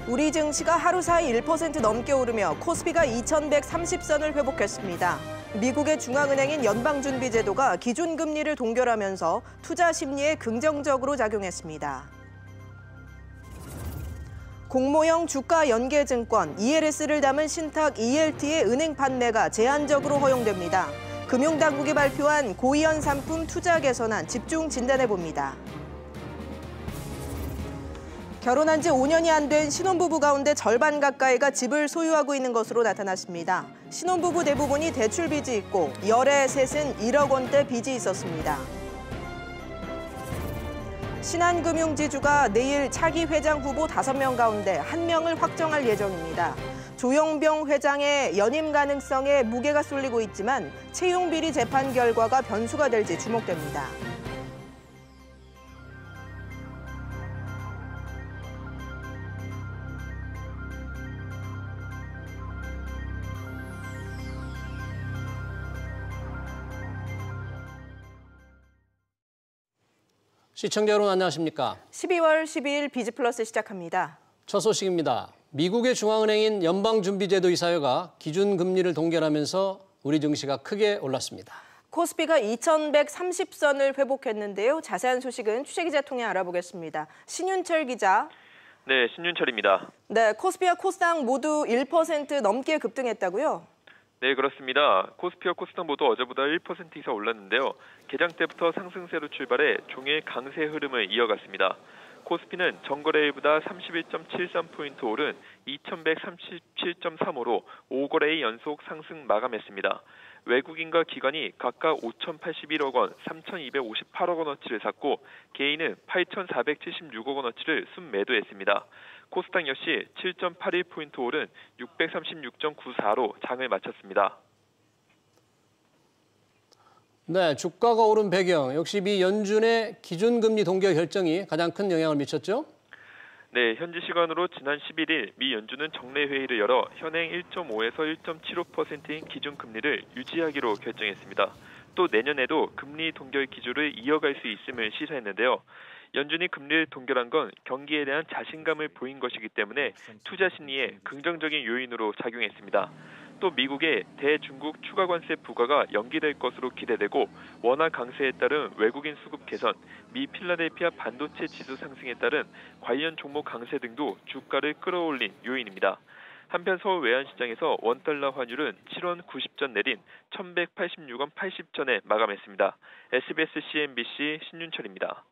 우리 증시가 하루 사이 1% 넘게 오르며 코스피가 2130선을 회복했습니다. 미국의 중앙은행인 연방준비제도가 기준금리를 동결하면서 투자 심리에 긍정적으로 작용했습니다. 공모형 주가 연계증권 ELS를 담은 신탁 ELT의 은행 판매가 제한적으로 허용됩니다. 금융당국이 발표한 고위험 상품 투자 개선안 집중 진단해봅니다. 결혼한 지 5년이 안 된 신혼부부 가운데 절반 가까이가 집을 소유하고 있는 것으로 나타났습니다. 신혼부부 대부분이 대출 빚이 있고 열의 셋은 1억 원대 빚이 있었습니다. 신한금융지주가 내일 차기 회장 후보 5명 가운데 1명을 확정할 예정입니다. 조영병 회장의 연임 가능성에 무게가 쏠리고 있지만 채용 비리 재판 결과가 변수가 될지 주목됩니다. 시청자 여러분 안녕하십니까? 12월 12일 비즈플러스 시작합니다. 첫 소식입니다. 미국의 중앙은행인 연방준비제도 이사회가 기준금리를 동결하면서 우리 증시가 크게 올랐습니다. 코스피가 2130선을 회복했는데요. 자세한 소식은 취재기자 통해 알아보겠습니다. 신윤철 기자. 네, 신윤철입니다. 네, 코스피와 코스닥 모두 1% 넘게 급등했다고요? 네, 그렇습니다. 코스피와 코스닥 모두 어제보다 1% 이상 올랐는데요. 개장 때부터 상승세로 출발해 종일 강세 흐름을 이어갔습니다. 코스피는 전거래일보다 31.73포인트 오른 2137.35로 5거래일 연속 상승 마감했습니다. 외국인과 기관이 각각 5,081억 원, 3,258억 원어치를 샀고 개인은 8,476억 원어치를 순매도했습니다. 코스닥 역시 7.81포인트 오른 636.94로 장을 마쳤습니다. 네, 주가가 오른 배경, 역시 미 연준의 기준금리 동결 결정이 가장 큰 영향을 미쳤죠? 네, 현지 시간으로 지난 11일 미 연준은 정례 회의를 열어 현행 1.5에서 1.75%인 기준금리를 유지하기로 결정했습니다. 또 내년에도 금리 동결 기조를 이어갈 수 있음을 시사했는데요. 연준이 금리를 동결한 건 경기에 대한 자신감을 보인 것이기 때문에 투자 심리에 긍정적인 요인으로 작용했습니다. 또 미국의 대중국 추가 관세 부과가 연기될 것으로 기대되고 원화 강세에 따른 외국인 수급 개선, 미 필라델피아 반도체 지수 상승에 따른 관련 종목 강세 등도 주가를 끌어올린 요인입니다. 한편 서울 외환시장에서 원달러 환율은 7원 90전 내린 1186원 80전에 마감했습니다. SBS CNBC 신윤철입니다.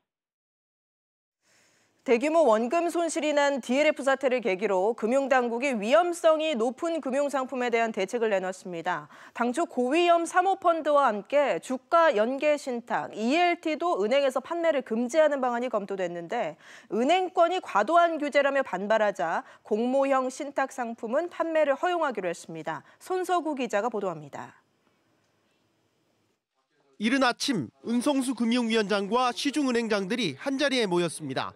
대규모 원금 손실이 난 DLF 사태를 계기로 금융당국이 위험성이 높은 금융상품에 대한 대책을 내놨습니다. 당초 고위험 사모펀드와 함께 주가 연계 신탁, ELT도 은행에서 판매를 금지하는 방안이 검토됐는데 은행권이 과도한 규제라며 반발하자 공모형 신탁 상품은 판매를 허용하기로 했습니다. 손서구 기자가 보도합니다. 이른 아침 은성수 금융위원장과 시중은행장들이 한자리에 모였습니다.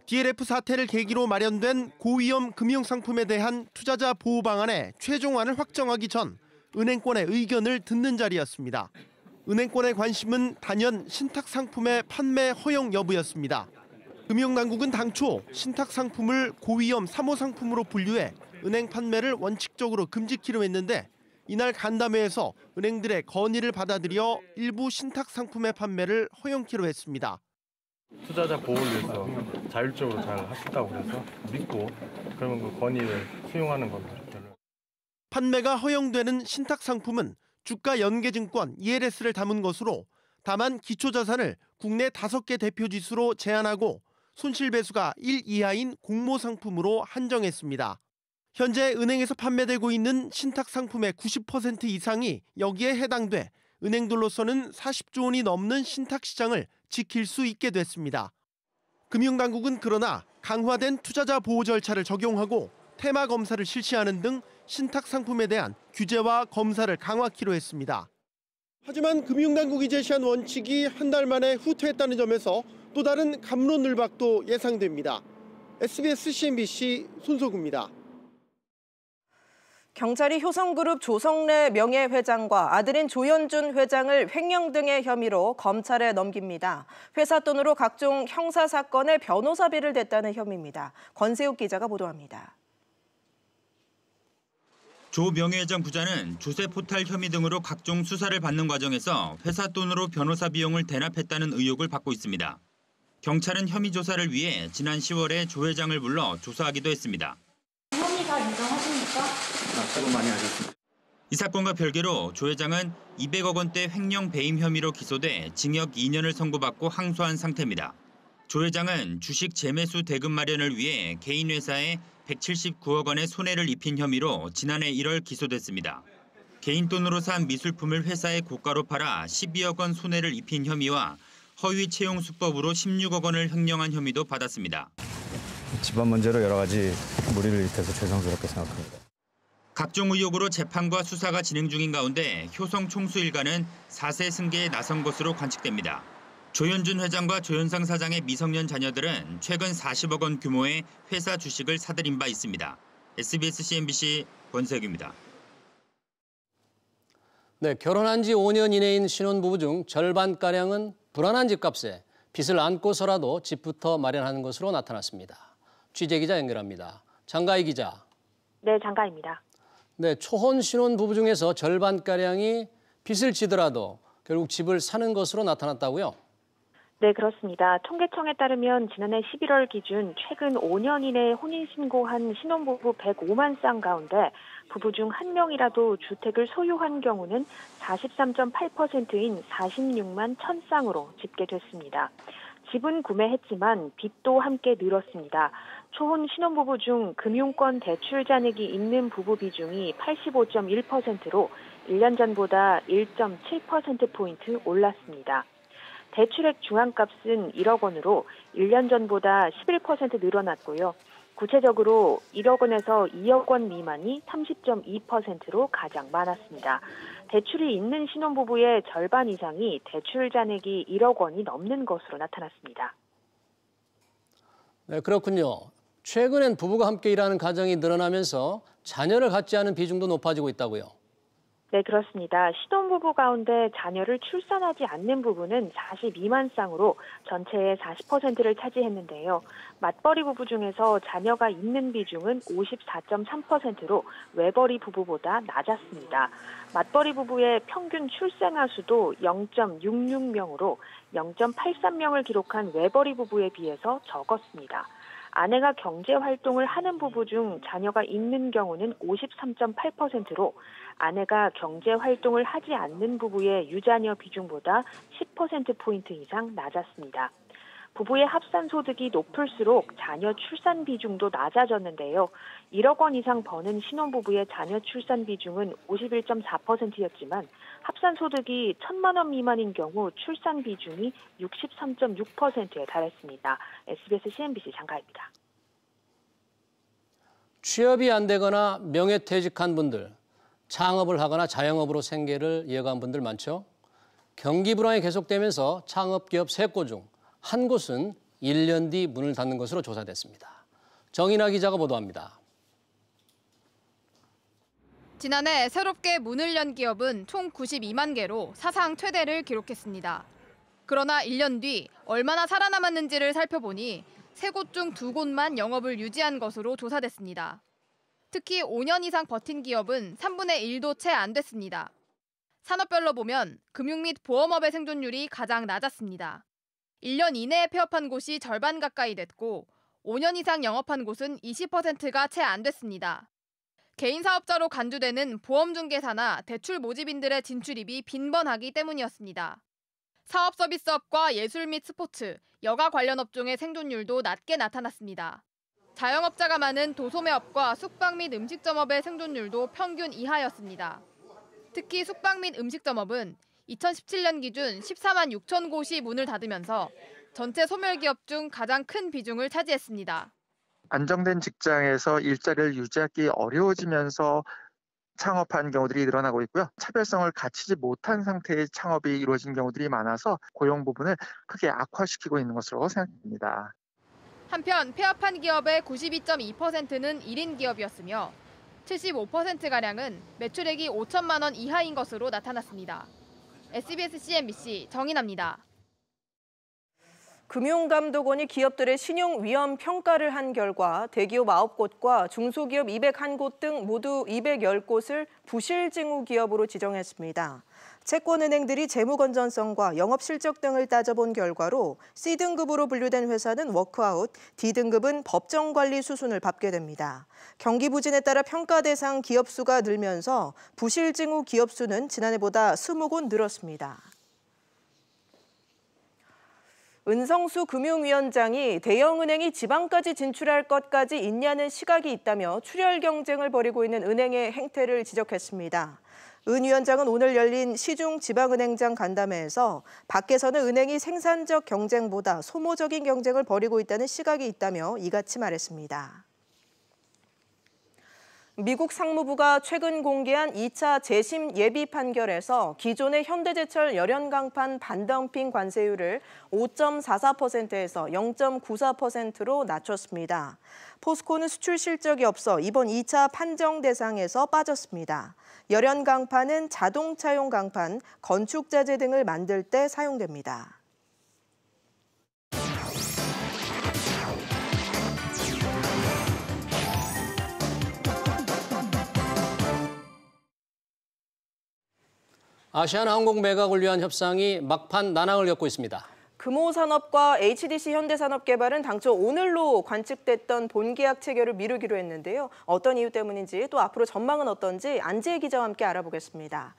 DLF 사태를 계기로 마련된 고위험 금융상품에 대한 투자자 보호 방안의 최종안을 확정하기 전 은행권의 의견을 듣는 자리였습니다. 은행권의 관심은 단연 신탁상품의 판매 허용 여부였습니다. 금융당국은 당초 신탁상품을 고위험 사모상품으로 분류해 은행 판매를 원칙적으로 금지키로 했는데 이날 간담회에서 은행들의 건의를 받아들여 일부 신탁상품의 판매를 허용키로 했습니다. 투자자 보호를 위해서 자율적으로 잘 하셨다고 해서 믿고 그러면 그 건의를 수용하는 겁니다. 판매가 허용되는 신탁 상품은 주가 연계증권 ELS를 담은 것으로 다만 기초자산을 국내 5개 대표 지수로 제한하고 손실배수가 1 이하인 공모상품으로 한정했습니다. 현재 은행에서 판매되고 있는 신탁 상품의 90% 이상이 여기에 해당돼 은행들로서는 40조 원이 넘는 신탁 시장을 지킬 수 있게 됐습니다. 금융당국은 그러나 강화된 투자자 보호 절차를 적용하고 테마 검사를 실시하는 등 신탁 상품에 대한 규제와 검사를 강화키로 했습니다. 하지만 금융당국이 제시한 원칙이 한 달 만에 후퇴했다는 점에서 또 다른 감론 늘박도 예상됩니다. SBS CNBC 손석구입니다. 경찰이 효성그룹 조성래 명예회장과 아들인 조현준 회장을 횡령 등의 혐의로 검찰에 넘깁니다. 회사 돈으로 각종 형사사건의 변호사비를 댔다는 혐의입니다. 권세욱 기자가 보도합니다. 조 명예회장 부자는 조세 포탈 혐의 등으로 각종 수사를 받는 과정에서 회사 돈으로 변호사 비용을 대납했다는 의혹을 받고 있습니다. 경찰은 혐의 조사를 위해 지난 10월에 조 회장을 불러 조사하기도 했습니다. 혐의가 인정하십니까? 조금 많이 알겠습니다. 이 사건과 별개로 조 회장은 200억 원대 횡령 배임 혐의로 기소돼 징역 2년을 선고받고 항소한 상태입니다. 조 회장은 주식 재매수 대금 마련을 위해 개인 회사에 179억 원의 손해를 입힌 혐의로 지난해 1월 기소됐습니다. 개인 돈으로 산 미술품을 회사에 고가로 팔아 12억 원 손해를 입힌 혐의와 허위 채용 수법으로 16억 원을 횡령한 혐의도 받았습니다. 집안 문제로 여러 가지 무리를 일으켜서 죄송스럽게 생각합니다. 각종 의혹으로 재판과 수사가 진행 중인 가운데 효성 총수 일가는 4세 승계에 나선 것으로 관측됩니다. 조현준 회장과 조현상 사장의 미성년 자녀들은 최근 40억 원 규모의 회사 주식을 사들인 바 있습니다. SBS CNBC 권세욱입니다. 네, 결혼한 지 5년 이내인 신혼부부 중 절반가량은 불안한 집값에 빚을 안고서라도 집부터 마련하는 것으로 나타났습니다. 취재기자 연결합니다. 장가희 기자. 네, 장가희입니다. 네, 초혼 신혼부부 중에서 절반가량이 빚을 지더라도 결국 집을 사는 것으로 나타났다고요? 네, 그렇습니다. 통계청에 따르면 지난해 11월 기준 최근 5년 이내에 혼인신고한 신혼부부 105만 쌍 가운데 부부 중 한 명이라도 주택을 소유한 경우는 43.8%인 46만 1000쌍으로 집계됐습니다. 집은 구매했지만 빚도 함께 늘었습니다. 초혼 신혼부부 중 금융권 대출 잔액이 있는 부부 비중이 85.1%로 1년 전보다 1.7%포인트 올랐습니다. 대출액 중앙값은 1억 원으로 1년 전보다 11% 늘어났고요. 구체적으로 1억 원에서 2억 원 미만이 30.2%로 가장 많았습니다. 대출이 있는 신혼부부의 절반 이상이 대출 잔액이 1억 원이 넘는 것으로 나타났습니다. 네, 그렇군요. 최근엔 부부가 함께 일하는 가정이 늘어나면서 자녀를 갖지 않은 비중도 높아지고 있다고요? 네, 그렇습니다. 신혼부부 가운데 자녀를 출산하지 않는 부부는 42만 쌍으로 전체의 40%를 차지했는데요. 맞벌이 부부 중에서 자녀가 있는 비중은 54.3%로 외벌이 부부보다 낮았습니다. 맞벌이 부부의 평균 출생아 수도 0.66명으로 0.83명을 기록한 외벌이 부부에 비해서 적었습니다. 아내가 경제활동을 하는 부부 중 자녀가 있는 경우는 53.8%로 아내가 경제활동을 하지 않는 부부의 유자녀 비중보다 10%포인트 이상 낮았습니다. 부부의 합산 소득이 높을수록 자녀 출산 비중도 낮아졌는데요. 1억 원 이상 버는 신혼부부의 자녀 출산 비중은 51.4%였지만 합산 소득이 1,000만 원 미만인 경우 출산 비중이 63.6%에 달했습니다. SBS CNBC 장가희입니다. 취업이 안 되거나 명예퇴직한 분들, 창업을 하거나 자영업으로 생계를 이어간 분들 많죠? 경기 불황이 계속되면서 창업기업 3곳 중 한 곳은 1년 뒤 문을 닫는 것으로 조사됐습니다. 정인아 기자가 보도합니다. 지난해 새롭게 문을 연 기업은 총 92만 개로 사상 최대를 기록했습니다. 그러나 1년 뒤 얼마나 살아남았는지를 살펴보니 3곳 중 2곳만 영업을 유지한 것으로 조사됐습니다. 특히 5년 이상 버틴 기업은 3분의 1도 채 안 됐습니다. 산업별로 보면 금융 및 보험업의 생존율이 가장 낮았습니다. 1년 이내에 폐업한 곳이 절반 가까이 됐고 5년 이상 영업한 곳은 20%가 채 안 됐습니다. 개인 사업자로 간주되는 보험중개사나 대출 모집인들의 진출입이 빈번하기 때문이었습니다. 사업 서비스업과 예술 및 스포츠, 여가 관련 업종의 생존율도 낮게 나타났습니다. 자영업자가 많은 도소매업과 숙박 및 음식점업의 생존율도 평균 이하였습니다. 특히 숙박 및 음식점업은 2017년 기준 14만 6천 곳이 문을 닫으면서 전체 소멸기업 중 가장 큰 비중을 차지했습니다. 안정된 직장에서 일자리를 유지하기 어려워지면서 창업한 경우들이 늘어나고 있고요. 차별성을 갖추지 못한 상태의 창업이 이루어진 경우들이 많아서 고용 부분을 크게 악화시키고 있는 것으로 생각됩니다. 한편 폐업한 기업의 92.2%는 1인 기업이었으며 75%가량은 매출액이 5천만 원 이하인 것으로 나타났습니다. SBS CNBC 정인아입니다. 금융감독원이 기업들의 신용 위험 평가를 한 결과 대기업 9곳과 중소기업 201곳 등 모두 210곳을 부실증후 기업으로 지정했습니다. 채권은행들이 재무 건전성과 영업 실적 등을 따져본 결과로 C등급으로 분류된 회사는 워크아웃, D등급은 법정관리 수순을 밟게 됩니다. 경기 부진에 따라 평가 대상 기업 수가 늘면서 부실증후 기업 수는 지난해보다 20곳 늘었습니다. 은성수 금융위원장이 대형은행이 지방까지 진출할 것까지 있냐는 시각이 있다며 출혈 경쟁을 벌이고 있는 은행의 행태를 지적했습니다. 은 위원장은 오늘 열린 시중 지방은행장 간담회에서 밖에서는 은행이 생산적 경쟁보다 소모적인 경쟁을 벌이고 있다는 시각이 있다며 이같이 말했습니다. 미국 상무부가 최근 공개한 2차 재심 예비 판결에서 기존의 현대제철 열연강판 반덤핑 관세율을 5.44%에서 0.94%로 낮췄습니다. 포스코는 수출 실적이 없어 이번 2차 판정 대상에서 빠졌습니다. 열연강판은 자동차용 강판, 건축자재 등을 만들 때 사용됩니다. 아시아나항공 매각을 위한 협상이 막판 난항을 겪고 있습니다. 금호산업과 HDC 현대산업개발은 당초 오늘로 관측됐던 본계약 체결을 미루기로 했는데요. 어떤 이유 때문인지 또 앞으로 전망은 어떤지 안지혜 기자와 함께 알아보겠습니다.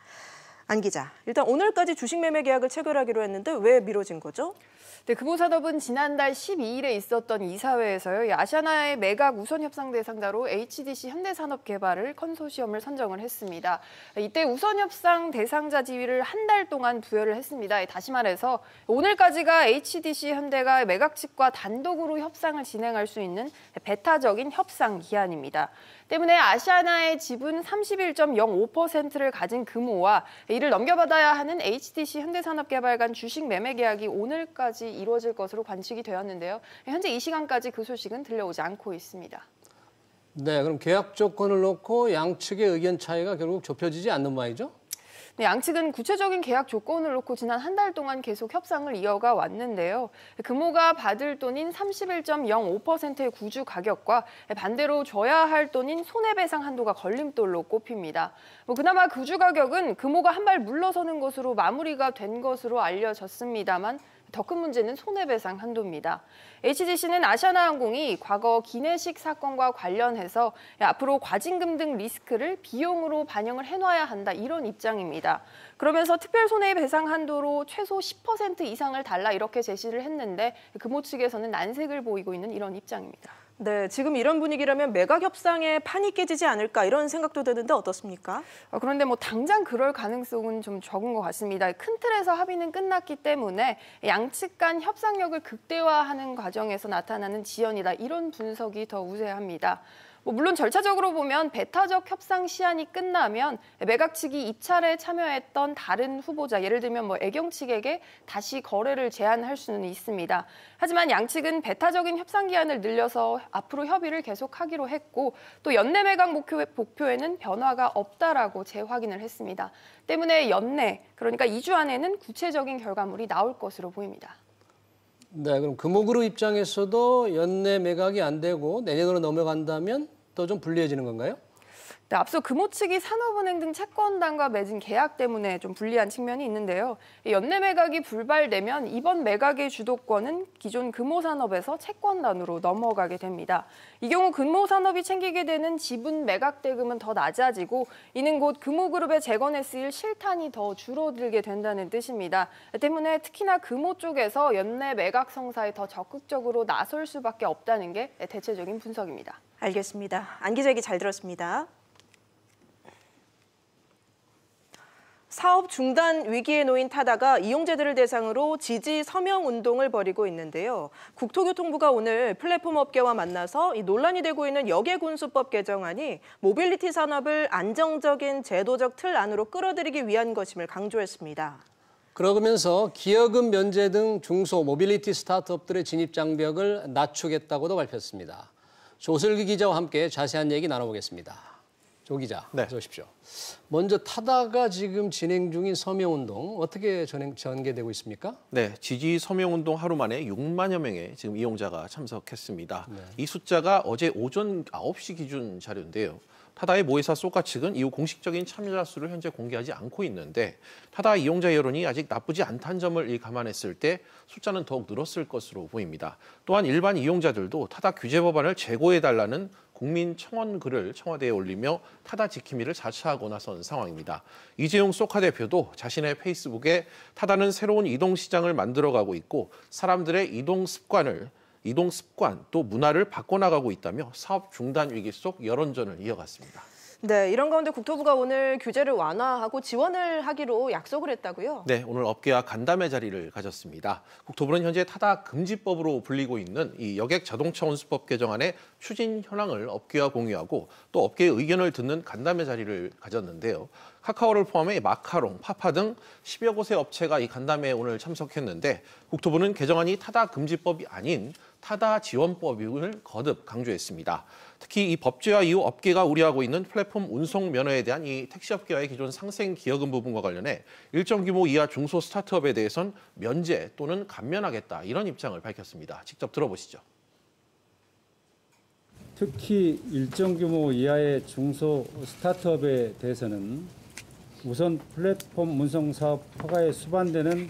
안 기자, 일단 오늘까지 주식 매매 계약을 체결하기로 했는데 왜 미뤄진 거죠? 네, 금호산업은 지난달 12일에 있었던 이사회에서요. 아시아나의 매각 우선 협상 대상자로 HDC 현대산업개발을 컨소시엄을 선정을 했습니다. 이때 우선 협상 대상자 지위를 한 달 동안 부여를 했습니다. 다시 말해서 오늘까지가 HDC 현대가 매각 측과 단독으로 협상을 진행할 수 있는 배타적인 협상 기한입니다. 때문에 아시아나의 지분 31.05%를 가진 금호와 이를 넘겨받아야 하는 HDC 현대산업개발 간 주식 매매 계약이 오늘까지 이루어질 것으로 관측이 되었는데요. 현재 이 시간까지 그 소식은 들려오지 않고 있습니다. 네, 그럼 계약 조건을 놓고 양측의 의견 차이가 결국 좁혀지지 않는 모양이죠? 네, 양측은 구체적인 계약 조건을 놓고 지난 한 달 동안 계속 협상을 이어가 왔는데요. 금호가 받을 돈인 31.05%의 구주 가격과 반대로 줘야 할 돈인 손해배상 한도가 걸림돌로 꼽힙니다. 그나마 구주 가격은 금호가 한 발 물러서는 것으로 마무리가 된 것으로 알려졌습니다만 더 큰 문제는 손해배상 한도입니다. HDC는 아시아나항공이 과거 기내식 사건과 관련해서 앞으로 과징금 등 리스크를 비용으로 반영을 해놔야 한다 이런 입장입니다. 그러면서 특별 손해배상 한도로 최소 10% 이상을 달라 이렇게 제시를 했는데 금호 측에서는 난색을 보이고 있는 이런 입장입니다. 네, 지금 이런 분위기라면 매각 협상에 판이 깨지지 않을까 이런 생각도 드는데 어떻습니까? 그런데 당장 그럴 가능성은 좀 적은 것 같습니다. 큰 틀에서 합의는 끝났기 때문에 양측 간 협상력을 극대화하는 과정에서 나타나는 지연이다 이런 분석이 더 우세합니다. 물론 절차적으로 보면 배타적 협상 시한이 끝나면 매각 측이 입찰에 참여했던 다른 후보자, 예를 들면 애경 측에게 다시 거래를 제안할 수는 있습니다. 하지만 양측은 배타적인 협상 기한을 늘려서 앞으로 협의를 계속하기로 했고 또 연내 매각 목표에는 변화가 없다라고 재확인을 했습니다. 때문에 연내, 그러니까 2주 안에는 구체적인 결과물이 나올 것으로 보입니다. 네, 그럼 금호그룹 입장에서도 연내 매각이 안 되고 내년으로 넘어간다면 또 좀 불리해지는 건가요? 네, 앞서 금호 측이 산업은행 등 채권단과 맺은 계약 때문에 좀 불리한 측면이 있는데요. 연내 매각이 불발되면 이번 매각의 주도권은 기존 금호산업에서 채권단으로 넘어가게 됩니다. 이 경우 금호산업이 챙기게 되는 지분 매각 대금은 더 낮아지고 이는 곧 금호그룹의 재건에 쓰일 실탄이 더 줄어들게 된다는 뜻입니다. 때문에 특히나 금호 쪽에서 연내 매각 성사에 더 적극적으로 나설 수밖에 없다는 게 대체적인 분석입니다. 알겠습니다. 안 기자 얘기 잘 들었습니다. 사업 중단 위기에 놓인 타다가 이용자들을 대상으로 지지 서명 운동을 벌이고 있는데요. 국토교통부가 오늘 플랫폼 업계와 만나서 논란이 되고 있는 역외군수법 개정안이 모빌리티 산업을 안정적인 제도적 틀 안으로 끌어들이기 위한 것임을 강조했습니다. 그러면서 기여금 면제 등 중소 모빌리티 스타트업들의 진입 장벽을 낮추겠다고도 밝혔습니다. 조슬기 기자와 함께 자세한 얘기 나눠보겠습니다. 조 기자, 네. 어서 오십시오. 먼저 타다가 지금 진행 중인 서명운동 어떻게 전개되고 있습니까? 네, 지지 서명운동 하루 만에 6만여 명의 지금 이용자가 참석했습니다. 네. 이 숫자가 어제 오전 9시 기준 자료인데요. 타다의 모회사 소카 측은 이후 공식적인 참여자 수를 현재 공개하지 않고 있는데 타다 이용자 여론이 아직 나쁘지 않다는 점을 감안했을 때 숫자는 더욱 늘었을 것으로 보입니다. 또한 일반 이용자들도 타다 규제 법안을 재고해달라는 국민 청원 글을 청와대에 올리며 타다 지킴이를 자처하고 나선 상황입니다. 이재용 소카 대표도 자신의 페이스북에 타다는 새로운 이동 시장을 만들어가고 있고 사람들의 이동 습관 또 문화를 바꿔나가고 있다며 사업 중단 위기 속 여론전을 이어갔습니다. 네, 이런 가운데 국토부가 오늘 규제를 완화하고 지원을 하기로 약속을 했다고요? 네, 오늘 업계와 간담회 자리를 가졌습니다. 국토부는 현재 타다 금지법으로 불리고 있는 이 여객 자동차 운수법 개정안의 추진 현황을 업계와 공유하고 또 업계의 의견을 듣는 간담회 자리를 가졌는데요. 카카오를 포함해 마카롱, 파파 등 10여 곳의 업체가 이 간담회에 오늘 참석했는데 국토부는 개정안이 타다 금지법이 아닌 타다 지원법을 거듭 강조했습니다. 특히 이 법제화 이후 업계가 우려하고 있는 플랫폼 운송 면허에 대한 이 택시업계와의 기존 상생 기여금 부분과 관련해 일정 규모 이하 중소 스타트업에 대해선 면제 또는 감면하겠다 이런 입장을 밝혔습니다. 직접 들어보시죠. 특히 일정 규모 이하의 중소 스타트업에 대해서는 우선 플랫폼 운송 사업 허가에 수반되는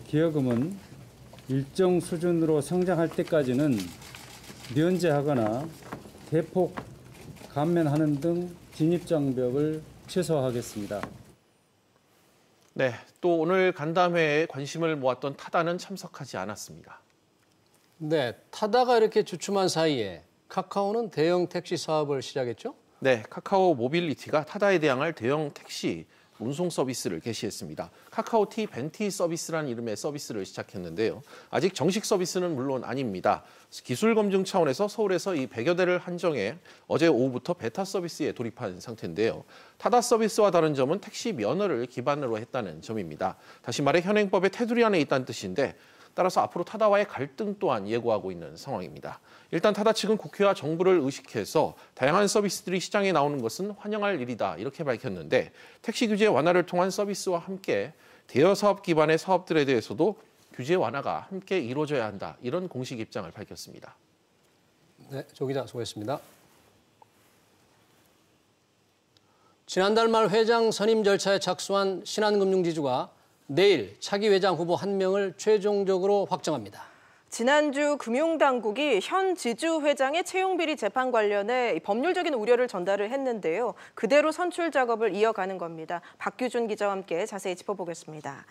기여금은 일정 수준으로 성장할 때까지는 면제하거나 대폭 감면하는 등 진입장벽을 최소화하겠습니다. 네, 또 오늘 간담회에 관심을 모았던 타다는 참석하지 않았습니다. 네, 타다가 이렇게 주춤한 사이에 카카오는 대형 택시 사업을 시작했죠? 네, 카카오 모빌리티가 타다에 대항할 대형 택시 운송 서비스를 개시했습니다. 카카오티 벤티 서비스라는 이름의 서비스를 시작했는데요. 아직 정식 서비스는 물론 아닙니다. 기술 검증 차원에서 서울에서 이 100여 대를 한정해 어제 오후부터 베타 서비스에 돌입한 상태인데요. 타다 서비스와 다른 점은 택시 면허를 기반으로 했다는 점입니다. 다시 말해 현행법의 테두리 안에 있다는 뜻인데 따라서 앞으로 타다와의 갈등 또한 예고하고 있는 상황입니다. 일단 타다 측은 국회와 정부를 의식해서 다양한 서비스들이 시장에 나오는 것은 환영할 일이다 이렇게 밝혔는데 택시 규제 완화를 통한 서비스와 함께 대여 사업 기반의 사업들에 대해서도 규제 완화가 함께 이루어져야 한다 이런 공식 입장을 밝혔습니다. 네, 조 기자 수고했습니다. 지난달 말 회장 선임 절차에 착수한 신한금융지주가 내일 차기 회장 후보 1명을 최종적으로 확정합니다. 지난주 금융당국이 현 지주 회장의 채용 비리 재판 관련해 법률적인 우려를 전달을 했는데요. 그대로 선출 작업을 이어가는 겁니다. 박규준 기자와 함께 자세히 짚어보겠습니다.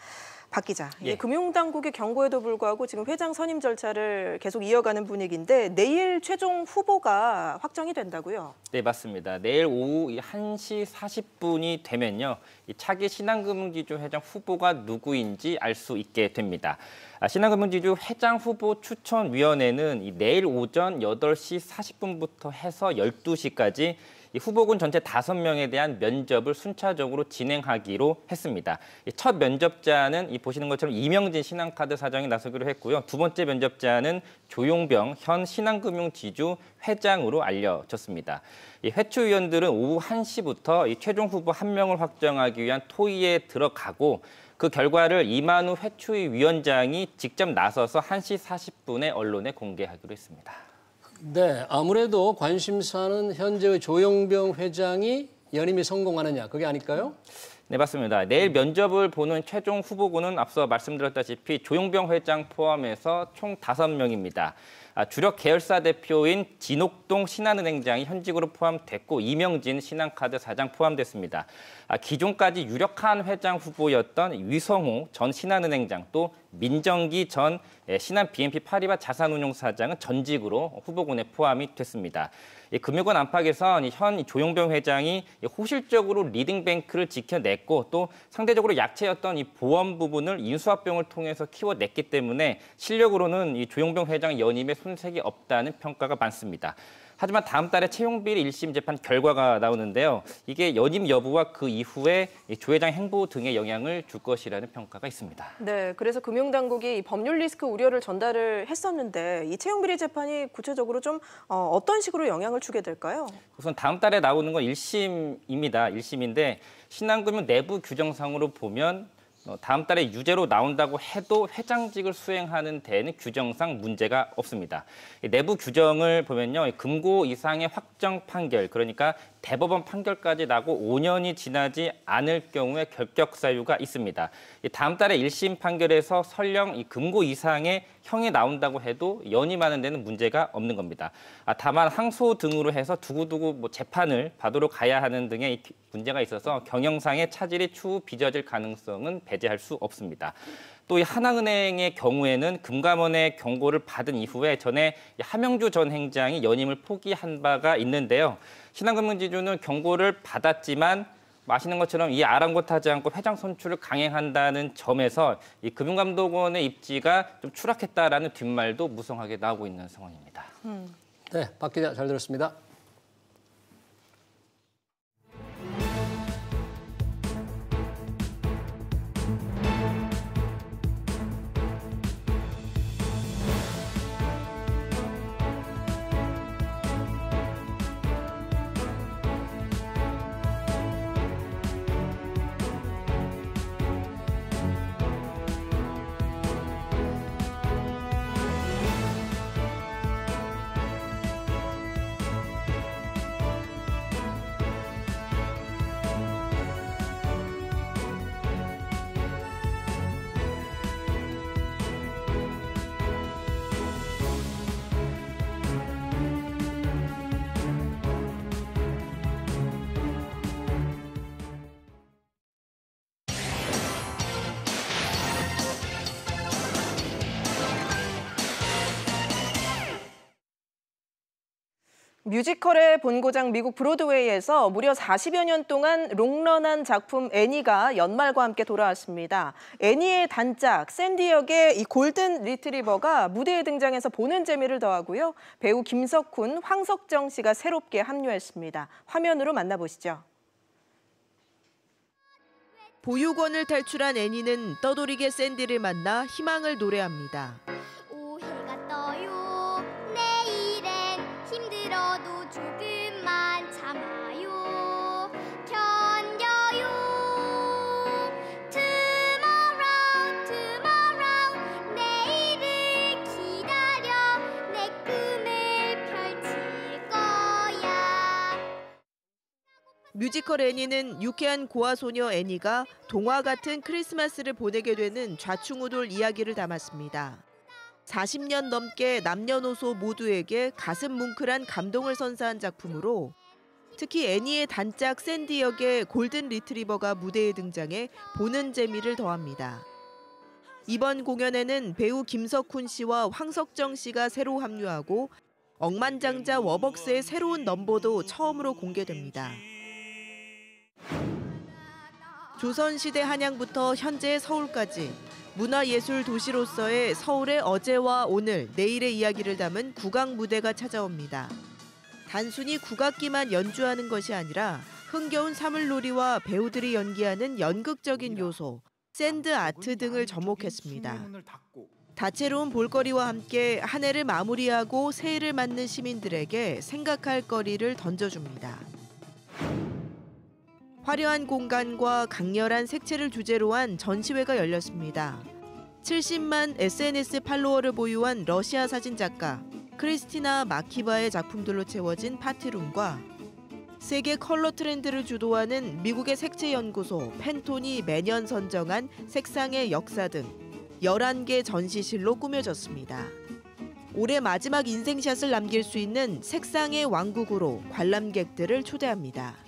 박 기자, 예. 금융당국의 경고에도 불구하고 지금 회장 선임 절차를 계속 이어가는 분위기인데 내일 최종 후보가 확정이 된다고요? 네, 맞습니다. 내일 오후 1시 40분이 되면요. 이 차기 신한금융지주 회장 후보가 누구인지 알 수 있게 됩니다. 신한금융지주 회장 후보 추천위원회는 내일 오전 8시 40분부터 해서 12시까지 이 후보군 전체 5명에 대한 면접을 순차적으로 진행하기로 했습니다. 첫 면접자는 보시는 것처럼 이명진 신한카드 사장이 나서기로 했고요. 두 번째 면접자는 조용병 현 신한금융지주 회장으로 알려졌습니다. 이 회추위원들은 오후 1시부터 이 최종 후보 1명을 확정하기 위한 토의에 들어가고 그 결과를 이만우 회추위 위원장이 직접 나서서 1시 40분에 언론에 공개하기로 했습니다. 네, 아무래도 관심사는 현재의 조용병 회장이 연임이 성공하느냐, 그게 아닐까요? 네, 맞습니다. 내일 면접을 보는 최종 후보군은 앞서 말씀드렸다시피 조용병 회장 포함해서 총 5명입니다. 주력 계열사 대표인 진옥동 신한은행장이 현직으로 포함됐고 이명진 신한카드 사장 포함됐습니다. 기존까지 유력한 회장 후보였던 위성호 전 신한은행장 또 민정기 전 신한 BNP 파리바 자산운용사장은 전직으로 후보군에 포함이 됐습니다. 금융권 안팎에선 현 조용병 회장이 호실적으로 리딩뱅크를 지켜냈고 또 상대적으로 약체였던 이 보험 부분을 인수합병을 통해서 키워냈기 때문에 실력으로는 이 조용병 회장 연임에 손색이 없다는 평가가 많습니다. 하지만 다음 달에 채용비리 1심 재판 결과가 나오는데요. 이게 연임 여부와 그 이후에 조 회장 행보 등에 영향을 줄 것이라는 평가가 있습니다. 네, 그래서 금융당국이 법률 리스크 우려를 전달을 했었는데 이 채용비리 재판이 구체적으로 좀 어떤 식으로 영향을 주게 될까요? 우선 다음 달에 나오는 건 1심입니다. 1심인데 신한금융 내부 규정상으로 보면 다음 달에 유죄로 나온다고 해도 회장직을 수행하는 데에는 규정상 문제가 없습니다. 내부 규정을 보면요, 금고 이상의 확정 판결, 그러니까 대법원 판결까지 나고 5년이 지나지 않을 경우에 결격 사유가 있습니다. 다음 달에 1심 판결에서 설령 이 금고 이상의 형이 나온다고 해도 연임하는 데는 문제가 없는 겁니다. 다만 항소 등으로 해서 두고두고 재판을 받으러 가야 하는 등의 문제가 있어서 경영상의 차질이 추후 빚어질 가능성은 배제할 수 없습니다. 또 이 하나은행의 경우에는 금감원의 경고를 받은 이후에 전에 하명주 전 행장이 연임을 포기한 바가 있는데요. 신한금융지주는 경고를 받았지만 아시는 것처럼 이 아랑곳하지 않고 회장 선출을 강행한다는 점에서 이 금융감독원의 입지가 좀 추락했다라는 뒷말도 무성하게 나오고 있는 상황입니다. 네, 박 기자 잘 들었습니다. 뮤지컬의 본고장 미국 브로드웨이에서 무려 40여 년 동안 롱런한 작품 애니가 연말과 함께 돌아왔습니다. 애니의 단짝 샌디 역의 이 골든 리트리버가 무대에 등장해서 보는 재미를 더하고요. 배우 김석훈, 황석정 씨가 새롭게 합류했습니다. 화면으로 만나보시죠. 보육원을 탈출한 애니는 떠돌이개 샌디를 만나 희망을 노래합니다. 오해가 떠요. 내일엔 힘들어도 조금만 참아요. 견뎌요. Tomorrow, tomorrow. 내일을 기다려. 내 꿈을 펼칠 거야. 뮤지컬 애니는 유쾌한 고아소녀 애니가 동화 같은 크리스마스를 보내게 되는 좌충우돌 이야기를 담았습니다. 40년 넘게 남녀노소 모두에게 가슴 뭉클한 감동을 선사한 작품으로 특히 애니의 단짝 샌디 역의 골든 리트리버가 무대에 등장해 보는 재미를 더합니다. 이번 공연에는 배우 김석훈 씨와 황석정 씨가 새로 합류하고 억만장자 워벅스의 새로운 넘버도 처음으로 공개됩니다. 조선시대 한양부터 현재의 서울까지 문화예술 도시로서의 서울의 어제와 오늘, 내일의 이야기를 담은 국악 무대가 찾아옵니다. 단순히 국악기만 연주하는 것이 아니라 흥겨운 사물놀이와 배우들이 연기하는 연극적인 요소, 샌드 아트 등을 접목했습니다. 다채로운 볼거리와 함께 한 해를 마무리하고 새해를 맞는 시민들에게 생각할 거리를 던져줍니다. 화려한 공간과 강렬한 색채를 주제로 한 전시회가 열렸습니다. 70만 SNS 팔로워를 보유한 러시아 사진작가 크리스티나 마키바의 작품들로 채워진 파티룸과 세계 컬러 트렌드를 주도하는 미국의 색채연구소 팬톤이 매년 선정한 색상의 역사 등 11개 전시실로 꾸며졌습니다. 올해 마지막 인생샷을 남길 수 있는 색상의 왕국으로 관람객들을 초대합니다.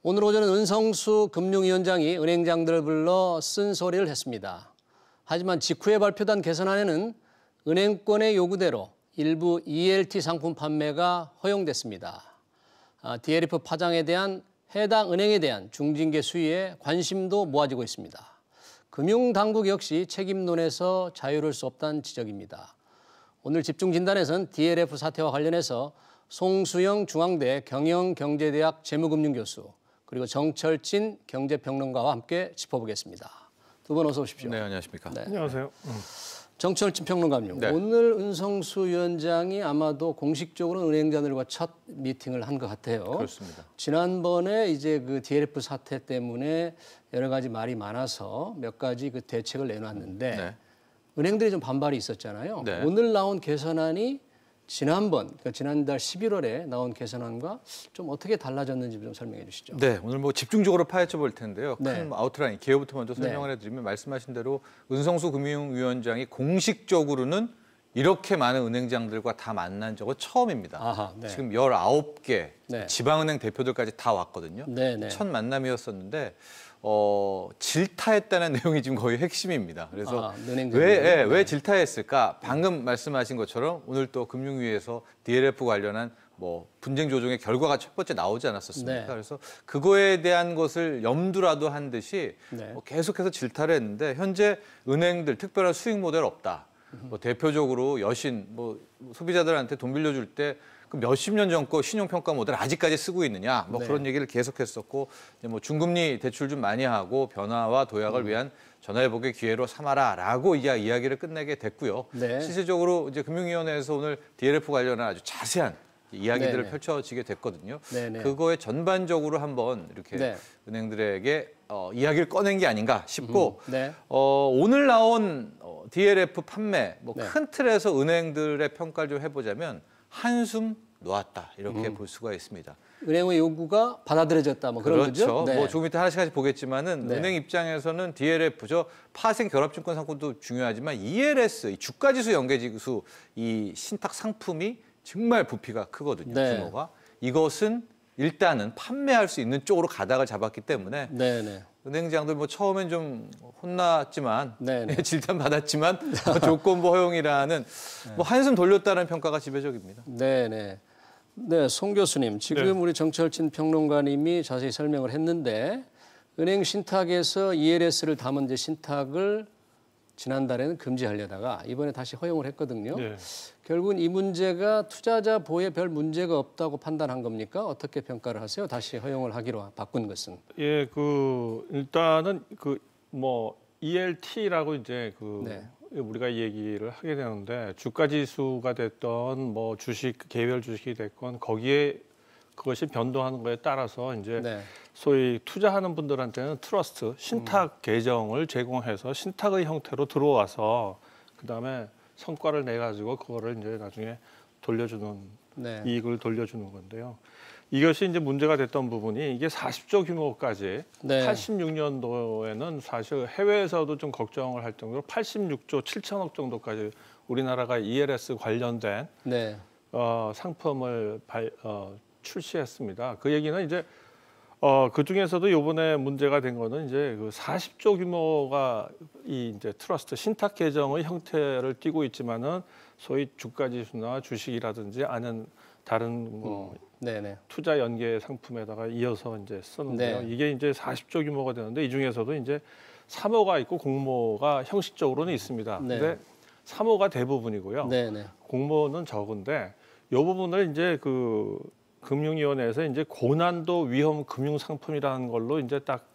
오늘 오전은 은성수 금융위원장이 은행장들을 불러 쓴소리를 했습니다. 하지만 직후에 발표된 개선안에는 은행권의 요구대로 일부 ELT 상품 판매가 허용됐습니다. DLF 파장에 대한 해당 은행에 대한 중징계 수위에 관심도 모아지고 있습니다. 금융당국 역시 책임론에서 자유로울 수 없다는 지적입니다. 오늘 집중진단에서는 DLF 사태와 관련해서 송수영 중앙대 경영경제대학 재무금융교수 그리고 정철진 경제평론가와 함께 짚어보겠습니다. 두 분 어서 오십시오. 네, 안녕하십니까. 네. 안녕하세요. 정철진 평론가님, 네. 오늘 은성수 위원장이 아마도 공식적으로 은행자들과 첫 미팅을 한 것 같아요. 그렇습니다. 지난번에 이제 그 DLF 사태 때문에 여러 가지 말이 많아서 몇 가지 그 대책을 내놨는데 네. 은행들이 좀 반발이 있었잖아요. 네. 오늘 나온 개선안이 그러니까 지난달 11월에 나온 개선안과 좀 어떻게 달라졌는지 좀 설명해 주시죠. 네, 오늘 뭐 집중적으로 파헤쳐 볼 텐데요. 네. 큰 아웃라인, 개요부터 먼저 설명을 해드리면 말씀하신 대로 은성수 금융위원장이 공식적으로는 이렇게 많은 은행장들과 다 만난 적은 처음입니다. 아하, 네. 지금 19개 네. 지방은행 대표들까지 다 왔거든요. 네, 네. 첫 만남이었었는데 질타했다는 내용이 지금 거의 핵심입니다. 그래서 왜 질타했을까? 방금 말씀하신 것처럼 오늘 또 금융위에서 DLF 관련한 뭐 분쟁 조정의 결과가 첫 번째 나오지 않았었습니까? 네. 그래서 그거에 대한 것을 염두라도 한 듯이 네. 계속해서 질타를 했는데 현재 은행들 특별한 수익 모델 없다. 뭐 대표적으로 여신 뭐 소비자들한테 돈 빌려줄 때 그 몇십 년 전 거 신용평가 모델 아직까지 쓰고 있느냐 뭐 네. 그런 얘기를 계속했었고 이제 뭐 중금리 대출 좀 많이 하고 변화와 도약을 위한 전화회복의 기회로 삼아라라고 이야기를 끝내게 됐고요. 네. 실질적으로 이제 금융위원회에서 오늘 DLF 관련한 아주 자세한 이야기들을 네네. 펼쳐지게 됐거든요. 네네. 그거에 전반적으로 한번 이렇게 네. 은행들에게 이야기를 꺼낸 게 아닌가 싶고 네. 오늘 나온 DLF 판매 뭐 네. 큰 틀에서 은행들의 평가를 좀 해보자면 한숨 놓았다 이렇게 볼 수가 있습니다. 은행의 요구가 받아들여졌다 뭐 그런 그렇죠. 거죠? 네. 뭐 조금 이따 하나씩 보겠지만은 네. 은행 입장에서는 DLF 파생 결합증권 상품도 중요하지만 ELS 이 주가지수 연계지수 이 신탁 상품이 정말 부피가 크거든요. 네. 규모가 이것은 일단은 판매할 수 있는 쪽으로 가닥을 잡았기 때문에 네네. 은행장들 뭐 처음엔 좀 혼났지만 네네. 질탄 받았지만 조건부 허용이라는 뭐 한숨 돌렸다는 평가가 지배적입니다. 네네. 네, 송 교수님, 지금 우리 정철진 평론가님이 자세히 설명을 했는데 은행 신탁에서 ELS를 담은 이제 신탁을 지난달에는 금지하려다가 이번에 다시 허용을 했거든요. 네. 결국은 이 문제가 투자자 보호에 별 문제가 없다고 판단한 겁니까? 어떻게 평가를 하세요? 다시 허용을 하기로 바꾼 것은? 예, 일단은 뭐 ELT라고 이제 네. 우리가 얘기를 하게 되는데 주가 지수가 됐던 뭐 주식 개별 주식이 됐건 거기에 그것이 변동하는 거에 따라서 이제 네. 소위 투자하는 분들한테는 트러스트 신탁 계정을 제공해서 신탁의 형태로 들어와서 그다음에 성과를 내 가지고 그거를 이제 나중에 돌려주는 네. 이익을 돌려주는 건데요. 이것이 이제 문제가 됐던 부분이 이게 40조 규모까지 네. 86년도에는 사실 해외에서도 좀 걱정을 할 정도로 86조 7천억 정도까지 우리나라가 ELS 관련된 네. 상품을 출시했습니다. 그 얘기는 이제 그 중에서도 이번에 문제가 된 거는 이제 그 40조 규모가 이 이제 트러스트 신탁 계정의 형태를 띠고 있지만은 소위 주가 지수나 주식이라든지 아는 다른 뭐 네네. 투자 연계 상품에다가 이어서 이제 쓰는데요. 네. 이게 이제 40조 규모가 되는데 이 중에서도 이제 3호가 있고 공모가 형식적으로는 있습니다. 네. 근데 3호가 대부분이고요. 네네. 공모는 적은데 이 부분을 이제 금융위원회에서 이제 고난도 위험 금융 상품이라는 걸로 이제 딱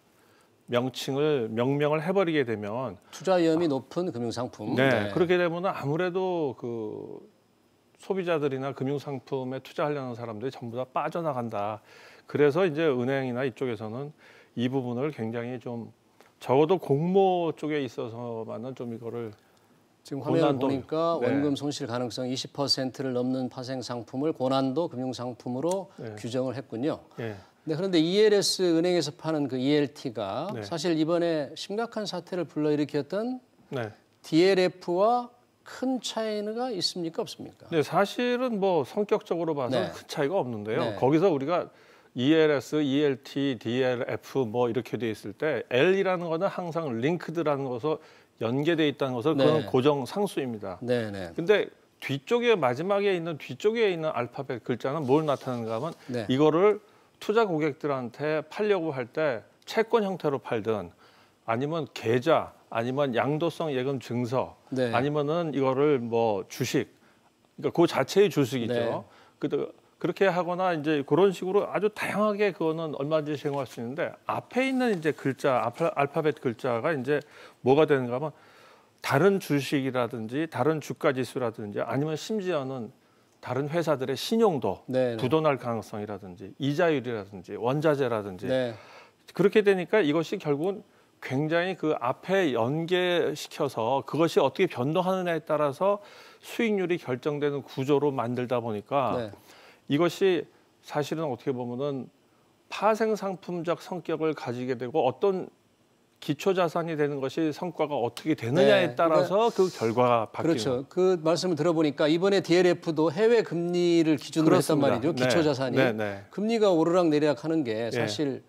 명명을 해버리게 되면 투자 위험이 높은 금융 상품. 네, 그렇게 되면 아무래도 소비자들이나 금융 상품에 투자하려는 사람들이 전부 다 빠져나간다. 그래서 이제 은행이나 이쪽에서는 이 부분을 굉장히 좀 적어도 공모 쪽에 있어서만은 좀 이거를 지금 화면을 보니까 네. 원금 손실 가능성 20%를 넘는 파생 상품을 고난도 금융 상품으로 네. 규정을 했군요. 네. 네, 그런데 ELS 은행에서 파는 그 ELT가 네. 사실 이번에 심각한 사태를 불러일으켰던 네. DLF와 큰 차이가 있습니까 없습니까? 네, 사실은 뭐 성격적으로 봐서 네. 큰 차이가 없는데요. 네. 거기서 우리가 ELS, ELT, DLF 뭐 이렇게 돼 있을 때 L이라는 거는 항상 링크드라는 것으로 연계돼 있다는 것을 그건 네. 고정 상수입니다. 네네. 근데 뒤쪽에 마지막에 있는 뒤쪽에 있는 알파벳 글자는 뭘 나타내는가 하면 네. 이거를 투자 고객들한테 팔려고 할 때 채권 형태로 팔든 아니면 계좌 아니면 양도성 예금 증서 네. 아니면은 이거를 뭐 주식 그러니까 그 자체의 주식이죠. 네. 그렇게 하거나 이제 그런 식으로 아주 다양하게 그거는 얼마든지 제공할 수 있는데 앞에 있는 이제 글자 알파벳 글자가 이제 뭐가 되는가 하면 다른 주식이라든지 다른 주가 지수라든지 아니면 심지어는 다른 회사들의 신용도 네. 부도날 가능성이라든지 이자율이라든지 원자재라든지 네. 그렇게 되니까 이것이 결국은 굉장히 그 앞에 연계시켜서 그것이 어떻게 변동하느냐에 따라서 수익률이 결정되는 구조로 만들다 보니까 네. 이것이 사실은 어떻게 보면은 파생상품적 성격을 가지게 되고 어떤 기초자산이 되는 것이 성과가 어떻게 되느냐에 네. 따라서 그 결과가 바뀌는 그렇죠. 그 말씀을 들어보니까 이번에 DLF도 해외 금리를 기준으로 그렇습니다. 했단 말이죠. 네. 기초자산이. 네, 네. 금리가 오르락 내리락 하는 게 사실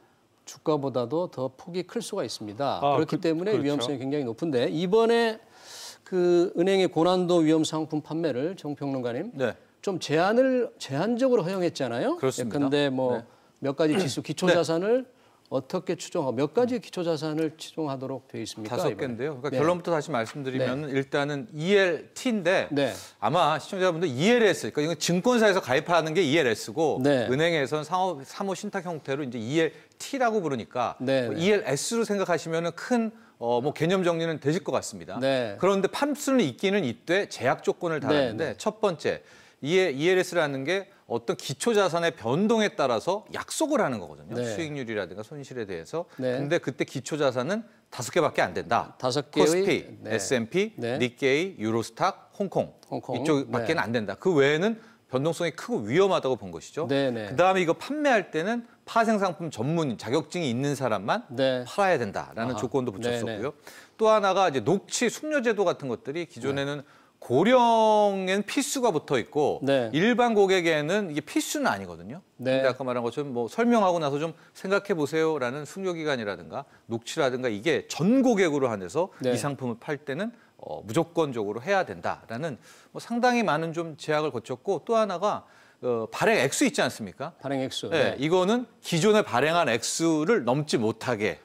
주가보다도 더 폭이 클 수가 있습니다. 그렇기 때문에 그렇죠. 위험성이 굉장히 높은데 이번에 그 은행의 고난도 위험 상품 판매를 정평론가님 좀 제한적으로 허용했잖아요. 그렇습니다. 그런데 뭐 몇 가지 지수 기초자산을 어떻게 추정하고 몇 가지 기초자산을 추정하도록 되어 있습니까? 5개인데요. 그러니까 네. 결론부터 다시 말씀드리면 일단은 ELT인데 아마 시청자분들 ELS, 그러니까 이건 증권사에서 가입하는 게 ELS고 은행에서는 사모 신탁 형태로 이제 ELT라고 부르니까 뭐 ELS로 생각하시면은 큰 뭐 개념 정리는 되실 것 같습니다. 그런데 판수는 있기는 있되 제약 조건을 달았는데 첫 번째 ELS라는 게 어떤 기초자산의 변동에 따라서 약속을 하는 거거든요. 수익률이라든가 손실에 대해서. 근데 그때 기초자산은 5개밖에 안 된다. 5개의 코스피, S&P, 니케이, 유로스탁, 홍콩. 이쪽밖에는 안 된다. 그 외에는 변동성이 크고 위험하다고 본 것이죠. 그다음에 이거 판매할 때는 파생상품 전문 자격증이 있는 사람만 팔아야 된다라는 조건도 붙였었고요. 또 하나가 이제 녹취 숙려제도 같은 것들이 기존에는 고령엔 필수가 붙어 있고 일반 고객에는 이게 필수는 아니거든요. 근데 아까 말한 것처럼 뭐 설명하고 나서 좀 생각해 보세요라는 숙려 기간이라든가 녹취라든가 이게 전 고객으로 한해서 이 상품을 팔 때는 무조건적으로 해야 된다라는 뭐 상당히 많은 좀 제약을 거쳤고 또 하나가 발행 액수 있지 않습니까? 발행 액수. 이거는 기존에 발행한 액수를 넘지 못하게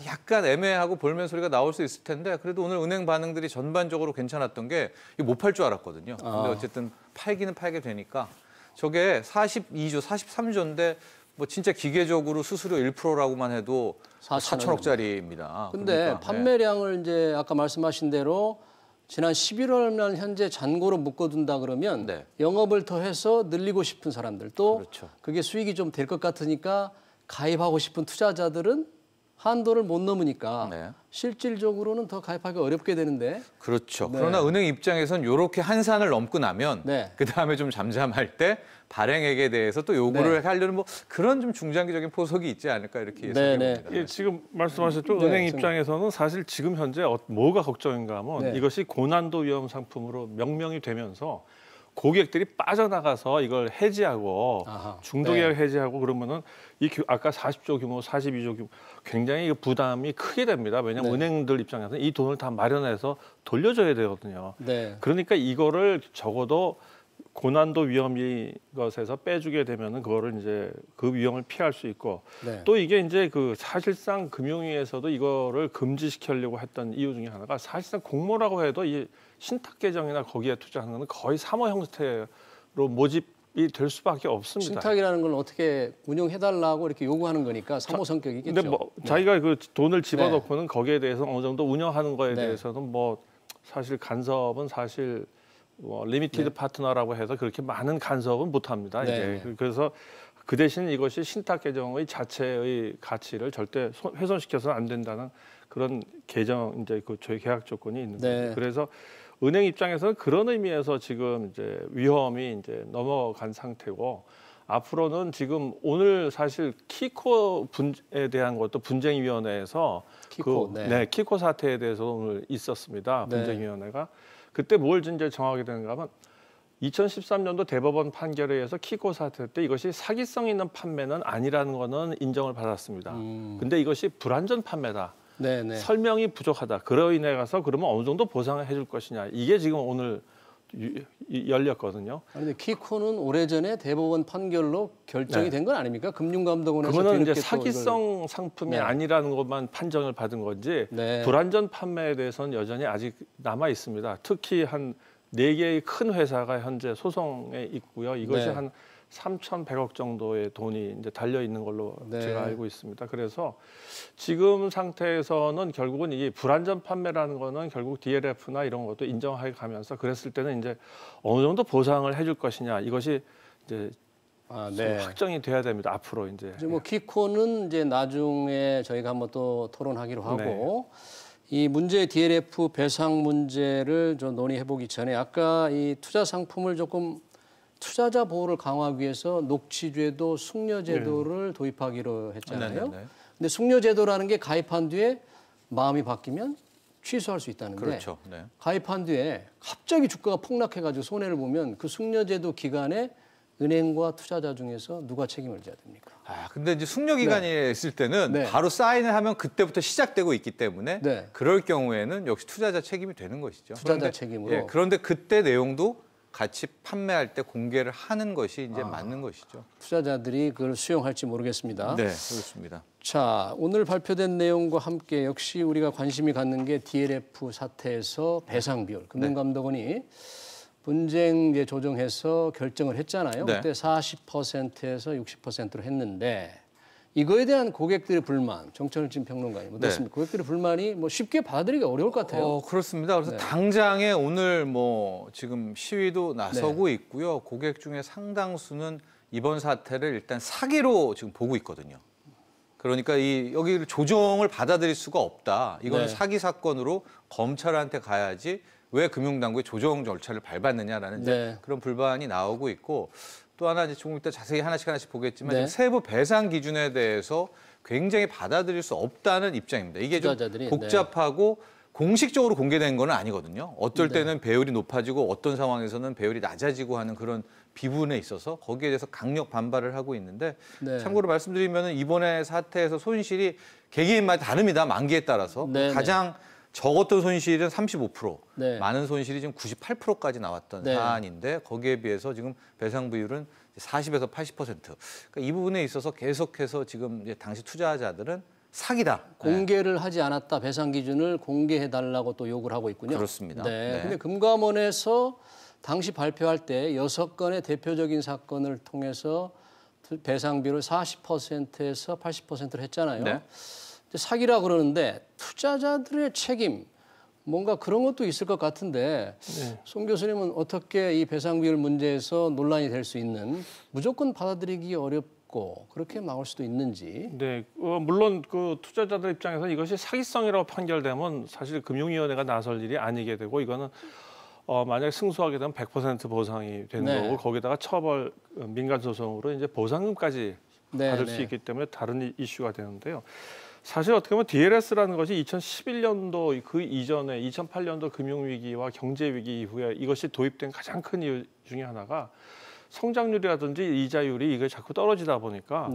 약간 애매하고 볼멘 소리가 나올 수 있을 텐데 그래도 오늘 은행 반응들이 전반적으로 괜찮았던 게 이거 못 팔 줄 알았거든요. 근데 어쨌든 팔기는 팔게 되니까 저게 42조, 43조인데 뭐 진짜 기계적으로 수수료 1%라고만 해도 4천억짜리입니다. 근데 그러니까, 판매량을 이제 아까 말씀하신 대로 지난 11월날 현재 잔고로 묶어둔다 그러면 영업을 더 해서 늘리고 싶은 사람들 또 그게 수익이 좀 될 것 같으니까 가입하고 싶은 투자자들은 한도를 못 넘으니까 실질적으로는 더 가입하기 어렵게 되는데. 그렇죠. 그러나 은행 입장에선 이렇게 한 산을 넘고 나면 그다음에 좀 잠잠할 때 발행액에 대해서 또 요구를 하려는 뭐 그런 좀 중장기적인 포석이 있지 않을까 이렇게 예상해 봅니다. 예, 지금 말씀하셨죠. 은행 입장에서는 사실 지금 현재 뭐가 걱정인가 하면 이것이 고난도 위험 상품으로 명명이 되면서 고객들이 빠져나가서 이걸 해지하고 중도계약 해지하고 그러면은 아까 40조 규모, 42조 규모 굉장히 부담이 크게 됩니다. 왜냐하면 은행들 입장에서는 이 돈을 다 마련해서 돌려줘야 되거든요. 그러니까 이거를 적어도 고난도 위험이 것에서 빼주게 되면은 그거를 이제 그 위험을 피할 수 있고 또 이게 이제 그 사실상 금융위에서도 이거를 금지시키려고 했던 이유 중에 하나가 사실상 공모라고 해도 이 신탁 계정이나 거기에 투자하는 거는 거의 사모 형태로 모집이 될 수밖에 없습니다. 신탁이라는 건 어떻게 운영해달라고 이렇게 요구하는 거니까 사모 성격이겠죠. 근데 뭐 자기가 그 돈을 집어넣고는 거기에 대해서 어느 정도 운영하는 거에 대해서는 뭐 사실 간섭은 사실 뭐 리미티드 파트너라고 해서 그렇게 많은 간섭은 못합니다. 이제 그래서 그 대신 이것이 신탁 계정의 자체의 가치를 절대 훼손시켜서는 안 된다는 그런 계정 이제 그 저희 계약 조건이 있는 거죠. 그래서 은행 입장에서는 그런 의미에서 지금 이제 위험이 이제 넘어간 상태고 앞으로는 지금 오늘 사실 키코 분에 대한 것도 분쟁위원회에서 키코 사태에 대해서 오늘 있었습니다. 분쟁위원회가. 그때 뭘 이제 정하게 되는가 하면 2013년도 대법원 판결에 의해서 키코 사태 때 이것이 사기성 있는 판매는 아니라는 거는 인정을 받았습니다. 근데 이것이 불완전 판매다. 네네. 설명이 부족하다. 그로 인해 가서 그러면 어느 정도 보상을 해줄 것이냐. 이게 지금 오늘 열렸거든요. 그런데 키코는 오래전에 대법원 판결로 결정이 된 건 아닙니까? 금융감독원에서 그거는 이제 사기성 상품이 아니라는 것만 판정을 받은 건지 불완전 판매에 대해서는 여전히 아직 남아 있습니다. 특히 한 4개의 큰 회사가 현재 소송에 있고요. 이것이 한 3,100억 정도의 돈이 이제 달려 있는 걸로 제가 알고 있습니다. 그래서 지금 상태에서는 결국은 이 불완전 판매라는 거는 결국 DLF나 이런 것도 인정하게 가면서 그랬을 때는 이제 어느 정도 보상을 해줄 것이냐 이것이 이제 확정이 돼야 됩니다. 앞으로 이제. 뭐 키코는 이제 나중에 저희가 한번 또 토론하기로 하고. 이 문제 DLF 배상 문제를 좀 논의해보기 전에 아까 이 투자 상품을 조금 투자자 보호를 강화하기 위해서 녹취제도, 숙려제도를 도입하기로 했잖아요. 근데 숙려제도라는 게 가입한 뒤에 마음이 바뀌면 취소할 수 있다는데 그렇죠. 가입한 뒤에 갑자기 주가가 폭락해가지고 손해를 보면 그 숙려제도 기간에 은행과 투자자 중에서 누가 책임을 져야 됩니까? 근데 이제 숙려 기간이 있을 때는 바로 사인을 하면 그때부터 시작되고 있기 때문에 그럴 경우에는 역시 투자자 책임이 되는 것이죠. 투자자 책임으로. 그런데 그때 내용도 같이 판매할 때 공개를 하는 것이 이제 맞는 것이죠. 투자자들이 그걸 수용할지 모르겠습니다. 네, 그렇습니다. 자, 오늘 발표된 내용과 함께 역시 우리가 관심이 갖는 게 DLF 사태에서 배상 비율. 금융감독원이 분쟁 이제 조정해서 결정을 했잖아요. 그때 40%에서 60%로 했는데 이거에 대한 고객들의 불만, 정철진 평론가님 어떻습니까? 고객들의 불만이 뭐 쉽게 받아들이기 어려울 것 같아요. 그렇습니다. 그래서 당장에 오늘 뭐 지금 시위도 나서고 있고요. 고객 중에 상당수는 이번 사태를 일단 사기로 지금 보고 있거든요. 그러니까 여기를 조정을 받아들일 수가 없다. 이거는 사기 사건으로 검찰한테 가야지 왜 금융당국의 조정 절차를 밟았느냐라는 이제 그런 불만이 나오고 있고 또 하나 이제 조금 이따 자세히 하나씩 보겠지만 지금 세부 배상 기준에 대해서 굉장히 받아들일 수 없다는 입장입니다. 이게 좀 복잡하고 공식적으로 공개된 건 아니거든요. 어떨 때는 배율이 높아지고 어떤 상황에서는 배율이 낮아지고 하는 그런 비분에 있어서 거기에 대해서 강력 반발을 하고 있는데 참고로 말씀드리면 이번에 사태에서 손실이 개개인마다 다릅니다. 만기에 따라서 가장 적었던 손실은 35%, 많은 손실이 지금 98%까지 나왔던 사안인데 거기에 비해서 지금 배상 비율은 40에서 80%. 그러니까 이 부분에 있어서 계속해서 지금 이제 당시 투자자들은 사기다. 공개를 하지 않았다. 배상 기준을 공개해달라고 또 요구를 하고 있군요. 그렇습니다. 근데 금감원에서 당시 발표할 때 6건의 대표적인 사건을 통해서 배상 비율을 40%에서 80%로 했잖아요. 사기라 그러는데 투자자들의 책임 뭔가 그런 것도 있을 것 같은데 송 교수님은 어떻게 이 배상 비율 문제에서 논란이 될 수 있는 무조건 받아들이기 어렵고 그렇게 막을 수도 있는지. 물론 그 투자자들 입장에서는 이것이 사기성이라고 판결되면 사실 금융위원회가 나설 일이 아니게 되고 이거는 만약에 승소하게 되면 100% 보상이 되는 거고 거기다가 처벌 민간소송으로 이제 보상금까지 받을 수 있기 때문에 다른 이슈가 되는데요. 사실 어떻게 보면 DLS라는 것이 2011년도 그 이전에 2008년도 금융위기와 경제위기 이후에 이것이 도입된 가장 큰 이유 중에 하나가 성장률이라든지 이자율이 이게 자꾸 떨어지다 보니까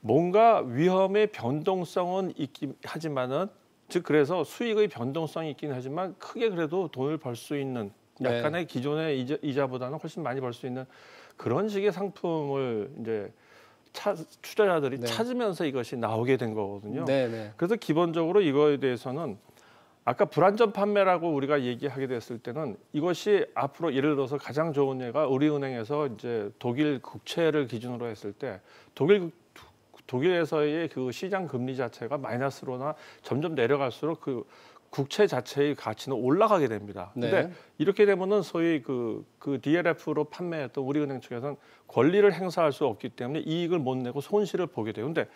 뭔가 위험의 변동성은 있긴 하지만은 즉 그래서 수익의 변동성이 있긴 하지만 크게 그래도 돈을 벌 수 있는 약간의 기존의 이자보다는 훨씬 많이 벌 수 있는 그런 식의 상품을 이제 투자자들이 찾으면서 이것이 나오게 된 거거든요. 그래서 기본적으로 이거에 대해서는 아까 불완전 판매라고 우리가 얘기하게 됐을 때는 이것이 앞으로 예를 들어서 가장 좋은 예가 우리은행에서 이제 독일 국채를 기준으로 했을 때 독일에서의 그 시장 금리 자체가 마이너스로나 점점 내려갈수록 그 국채 자체의 가치는 올라가게 됩니다. 근데 이렇게 되면은 소위 그 DLF로 판매했던 우리은행 측에서는 권리를 행사할 수 없기 때문에 이익을 못 내고 손실을 보게 돼요. 근데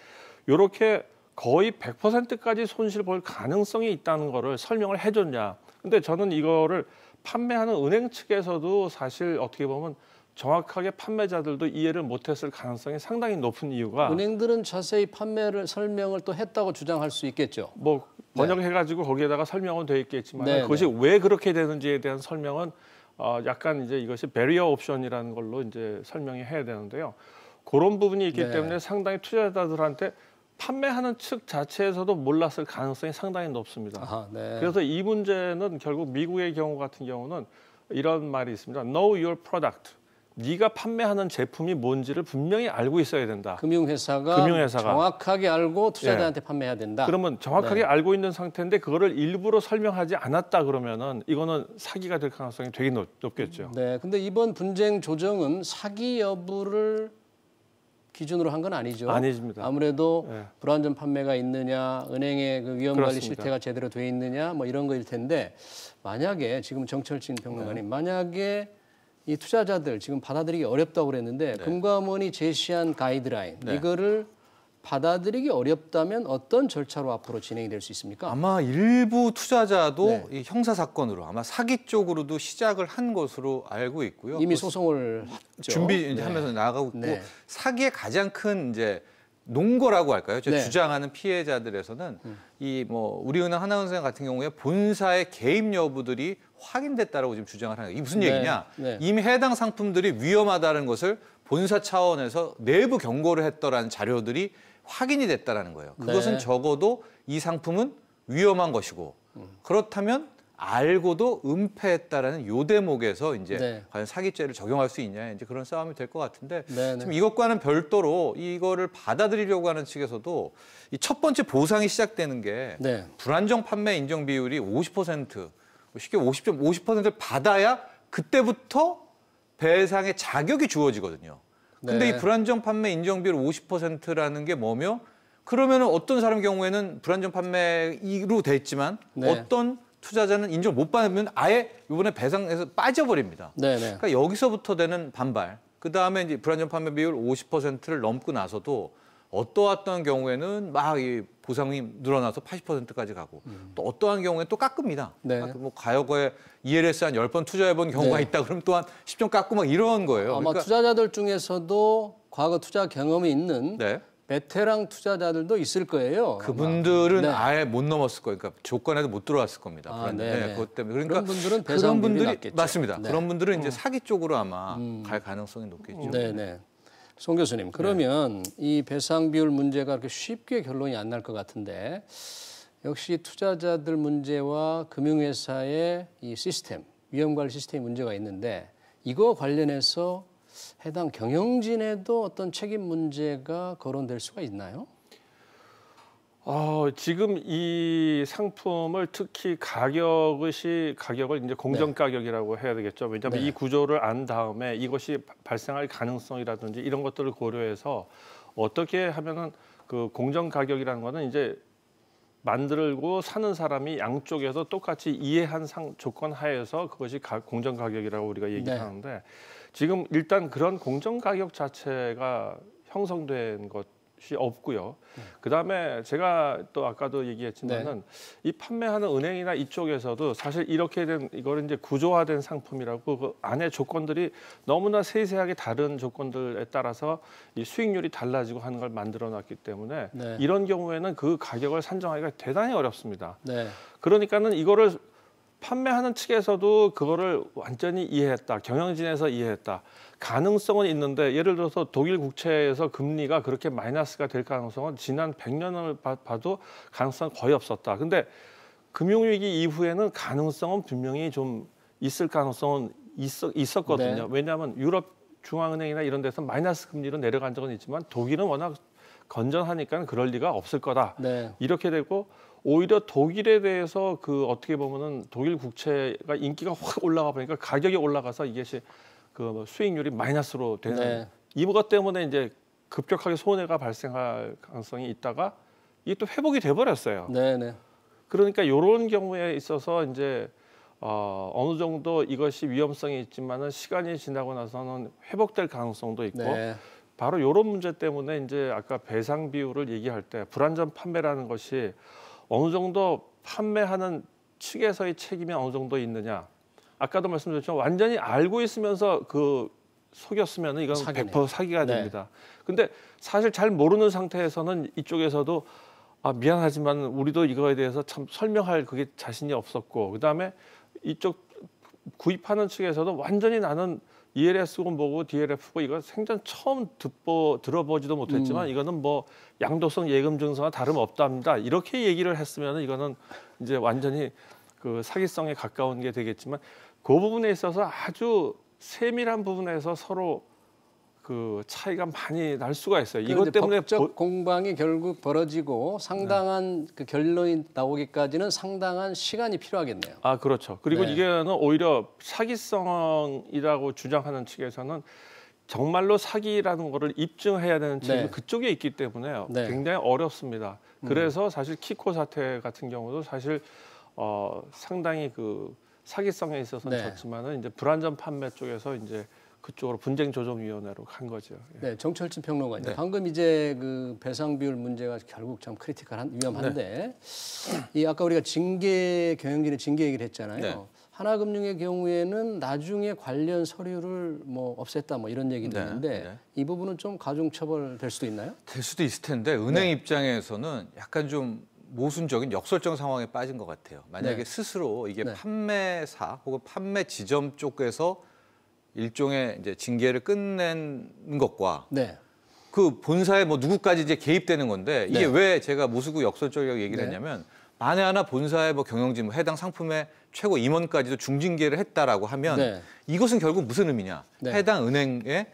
이렇게 거의 100%까지 손실 볼 가능성이 있다는 거를 설명을 해줬냐. 근데 저는 이거를 판매하는 은행 측에서도 사실 어떻게 보면 정확하게 판매자들도 이해를 못했을 가능성이 상당히 높은 이유가 은행들은 자세히 판매를 설명을 또 했다고 주장할 수 있겠죠. 뭐 번역해가지고 거기에다가 설명은 돼 있겠지만 그것이 왜 그렇게 되는지에 대한 설명은 약간 이제 이것이 베리어 옵션이라는 걸로 이제 설명이 해야 되는데요. 그런 부분이 있기 네. 때문에 상당히 투자자들한테 판매하는 측 자체에서도 몰랐을 가능성이 상당히 높습니다. 아하, 네. 그래서 이 문제는 결국 미국의 경우 같은 경우는 이런 말이 있습니다. Know your product. 네가 판매하는 제품이 뭔지를 분명히 알고 있어야 된다. 금융회사가 정확하게 알고 투자자한테 판매해야 된다. 그러면 정확하게 알고 있는 상태인데 그거를 일부러 설명하지 않았다 그러면은 이거는 사기가 될 가능성이 되게 높겠죠. 네, 근데 이번 분쟁 조정은 사기 여부를 기준으로 한 건 아니죠. 아닙니다. 아무래도 불완전 판매가 있느냐, 은행의 그 위험관리 실태가 제대로 돼 있느냐, 뭐 이런 거일 텐데 만약에 지금 정철진 평론가님, 만약에 이 투자자들 지금 받아들이기 어렵다고 그랬는데 금감원이 제시한 가이드라인 이거를 받아들이기 어렵다면 어떤 절차로 앞으로 진행이 될 수 있습니까? 아마 일부 투자자도 이 형사 사건으로 아마 사기 쪽으로도 시작을 한 것으로 알고 있고요. 이미 소송을 했죠. 준비하면서 나가고 있고 사기의 가장 큰 이제 논거라고 할까요? 주장하는 피해자들에서는 이 뭐 우리은행 하나은행 같은 경우에 본사의 개입 여부들이 확인됐다라고 지금 주장을 하는 거예요. 이게 무슨 얘기냐? 이미 해당 상품들이 위험하다는 것을 본사 차원에서 내부 경고를 했더라는 자료들이 확인이 됐다라는 거예요. 그것은 적어도 이 상품은 위험한 것이고 그렇다면 알고도 은폐했다라는 요 대목에서 이제 과연 사기죄를 적용할 수 있냐 이제 그런 싸움이 될 것 같은데 지금 이것과는 별도로 이거를 받아들이려고 하는 측에서도 이 첫 번째 보상이 시작되는 게 불안정 판매 인정 비율이 50% 쉽게 50%를 받아야 그때부터 배상의 자격이 주어지거든요. 근데 이 불안정 판매 인정 비율 50%라는 게 뭐며 그러면 어떤 사람 경우에는 불안정 판매로 돼 있지만 어떤 투자자는 인정 못 받으면 아예 이번에 배상에서 빠져버립니다. 그러니까 여기서부터 되는 반발. 그다음에 이제 불안정 판매 비율 50%를 넘고 나서도 어떠한 경우에는 막 이 보상이 늘어나서 80%까지 가고 또 어떠한 경우에 또 깎습니다. 뭐 과거에 ELS 한 10번 투자해본 경우가 있다 그러면 또한 10점 깎고 막 이런 거예요. 아마 그러니까 투자자들 중에서도 과거 투자 경험이 있는 베테랑 투자자들도 있을 거예요. 그분들은 아예 못 넘었을 거예요. 그러니까 조건에도 못 들어왔을 겁니다. 그것 때문에 그러니까 그런 분들은 배상 비율이 낮겠죠. 맞습니다. 그런 분들은 이제 사기 쪽으로 아마 갈 가능성이 높겠죠. 네네. 송 교수님, 그러면 이 배상 비율 문제가 그렇게 쉽게 결론이 안 날 것 같은데 역시 투자자들 문제와 금융회사의 이 시스템, 위험관리 시스템 문제가 있는데 이거 관련해서 해당 경영진에도 어떤 책임 문제가 거론될 수가 있나요? 지금 이 상품을 특히 가격을 이제 공정 가격이라고 해야 되겠죠. 왜냐하면 이 구조를 안 다음에 이것이 발생할 가능성이라든지 이런 것들을 고려해서 어떻게 하면은 그 공정 가격이라는 거는 이제 만들고 사는 사람이 양쪽에서 똑같이 이해한 조건 하에서 그것이 공정 가격이라고 우리가 얘기하는데 지금 일단 그런 공정 가격 자체가 형성된 것이 없고요. 그다음에 제가 또 아까도 얘기했지만은 이 판매하는 은행이나 이쪽에서도 사실 이렇게 된 이거를 이제 구조화된 상품이라고 그 안에 조건들이 너무나 세세하게 다른 조건들에 따라서 이 수익률이 달라지고 하는 걸 만들어 놨기 때문에 이런 경우에는 그 가격을 산정하기가 대단히 어렵습니다. 그러니까는 이거를 판매하는 측에서도 그거를 완전히 이해했다. 경영진에서 이해했다. 가능성은 있는데 예를 들어서 독일 국채에서 금리가 그렇게 마이너스가 될 가능성은 지난 100년을 봐도 가능성은 거의 없었다. 근데 금융위기 이후에는 가능성은 분명히 좀 있을 가능성은 있었거든요. 왜냐하면 유럽 중앙은행이나 이런 데서 마이너스 금리로 내려간 적은 있지만 독일은 워낙 건전하니까 그럴 리가 없을 거다. 이렇게 되고 오히려 독일에 대해서 그 어떻게 보면은 독일 국채가 인기가 확 올라가 보니까 가격이 올라가서 이것이 그 수익률이 마이너스로 되는 이것 때문에 이제 급격하게 손해가 발생할 가능성이 있다가 이게 또 회복이 돼 버렸어요. 그러니까 이런 경우에 있어서 이제 어느 정도 이것이 위험성이 있지만은 시간이 지나고 나서는 회복될 가능성도 있고 바로 이런 문제 때문에 이제 아까 배상 비율을 얘기할 때 불안전 판매라는 것이 어느 정도 판매하는 측에서의 책임이 어느 정도 있느냐. 아까도 말씀드렸지만 완전히 알고 있으면서 그 속였으면 이건 100% 사기가 됩니다. 근데 사실 잘 모르는 상태에서는 이쪽에서도 미안하지만 우리도 이거에 대해서 참 설명할 그게 자신이 없었고 그다음에 이쪽 구입하는 측에서도 완전히 나는 ELS고 뭐고 DLF고 이거 생전 처음 들어보지도 못했지만 이거는 뭐 양도성 예금 증서와 다름없답니다. 이렇게 얘기를 했으면 이거는 이제 완전히 그 사기성에 가까운 게 되겠지만 그 부분에 있어서 아주 세밀한 부분에서 서로 그 차이가 많이 날 수가 있어요. 이것 때문에 법적 공방이 결국 벌어지고 상당한 그 결론이 나오기까지는 상당한 시간이 필요하겠네요. 아, 그렇죠. 그리고 이게는 오히려 사기성이라고 주장하는 측에서는 정말로 사기라는 거를 입증해야 되는 책임이 그쪽에 있기 때문에 굉장히 어렵습니다. 그래서 사실 키코 사태 같은 경우도 사실 상당히 그 사기성에 있어서는 좋지만은 이제 불안전 판매 쪽에서 이제 그쪽으로 분쟁조정위원회로 간 거죠. 네, 정철진 평론가님. 방금 이제 그 배상 비율 문제가 결국 참 위험한데 이 아까 우리가 징계 경영진의 징계 얘기를 했잖아요. 하나금융의 경우에는 나중에 관련 서류를 뭐 없앴다 뭐 이런 얘기도 있는데 이 부분은 좀 가중처벌 될 수도 있나요? 될 수도 있을 텐데 은행 입장에서는 약간 좀 모순적인 역설적 상황에 빠진 것 같아요. 만약에 스스로 이게 판매사 혹은 판매 지점 쪽에서 일종의 이제 징계를 끝낸 것과 그 본사에 뭐 누구까지 이제 개입되는 건데 이게 왜 제가 무수구 역설적이라고 얘기를 했냐면 만에 하나 본사의 뭐 경영진 해당 상품의 최고 임원까지도 중징계를 했다라고 하면 이것은 결국 무슨 의미냐? 해당 은행의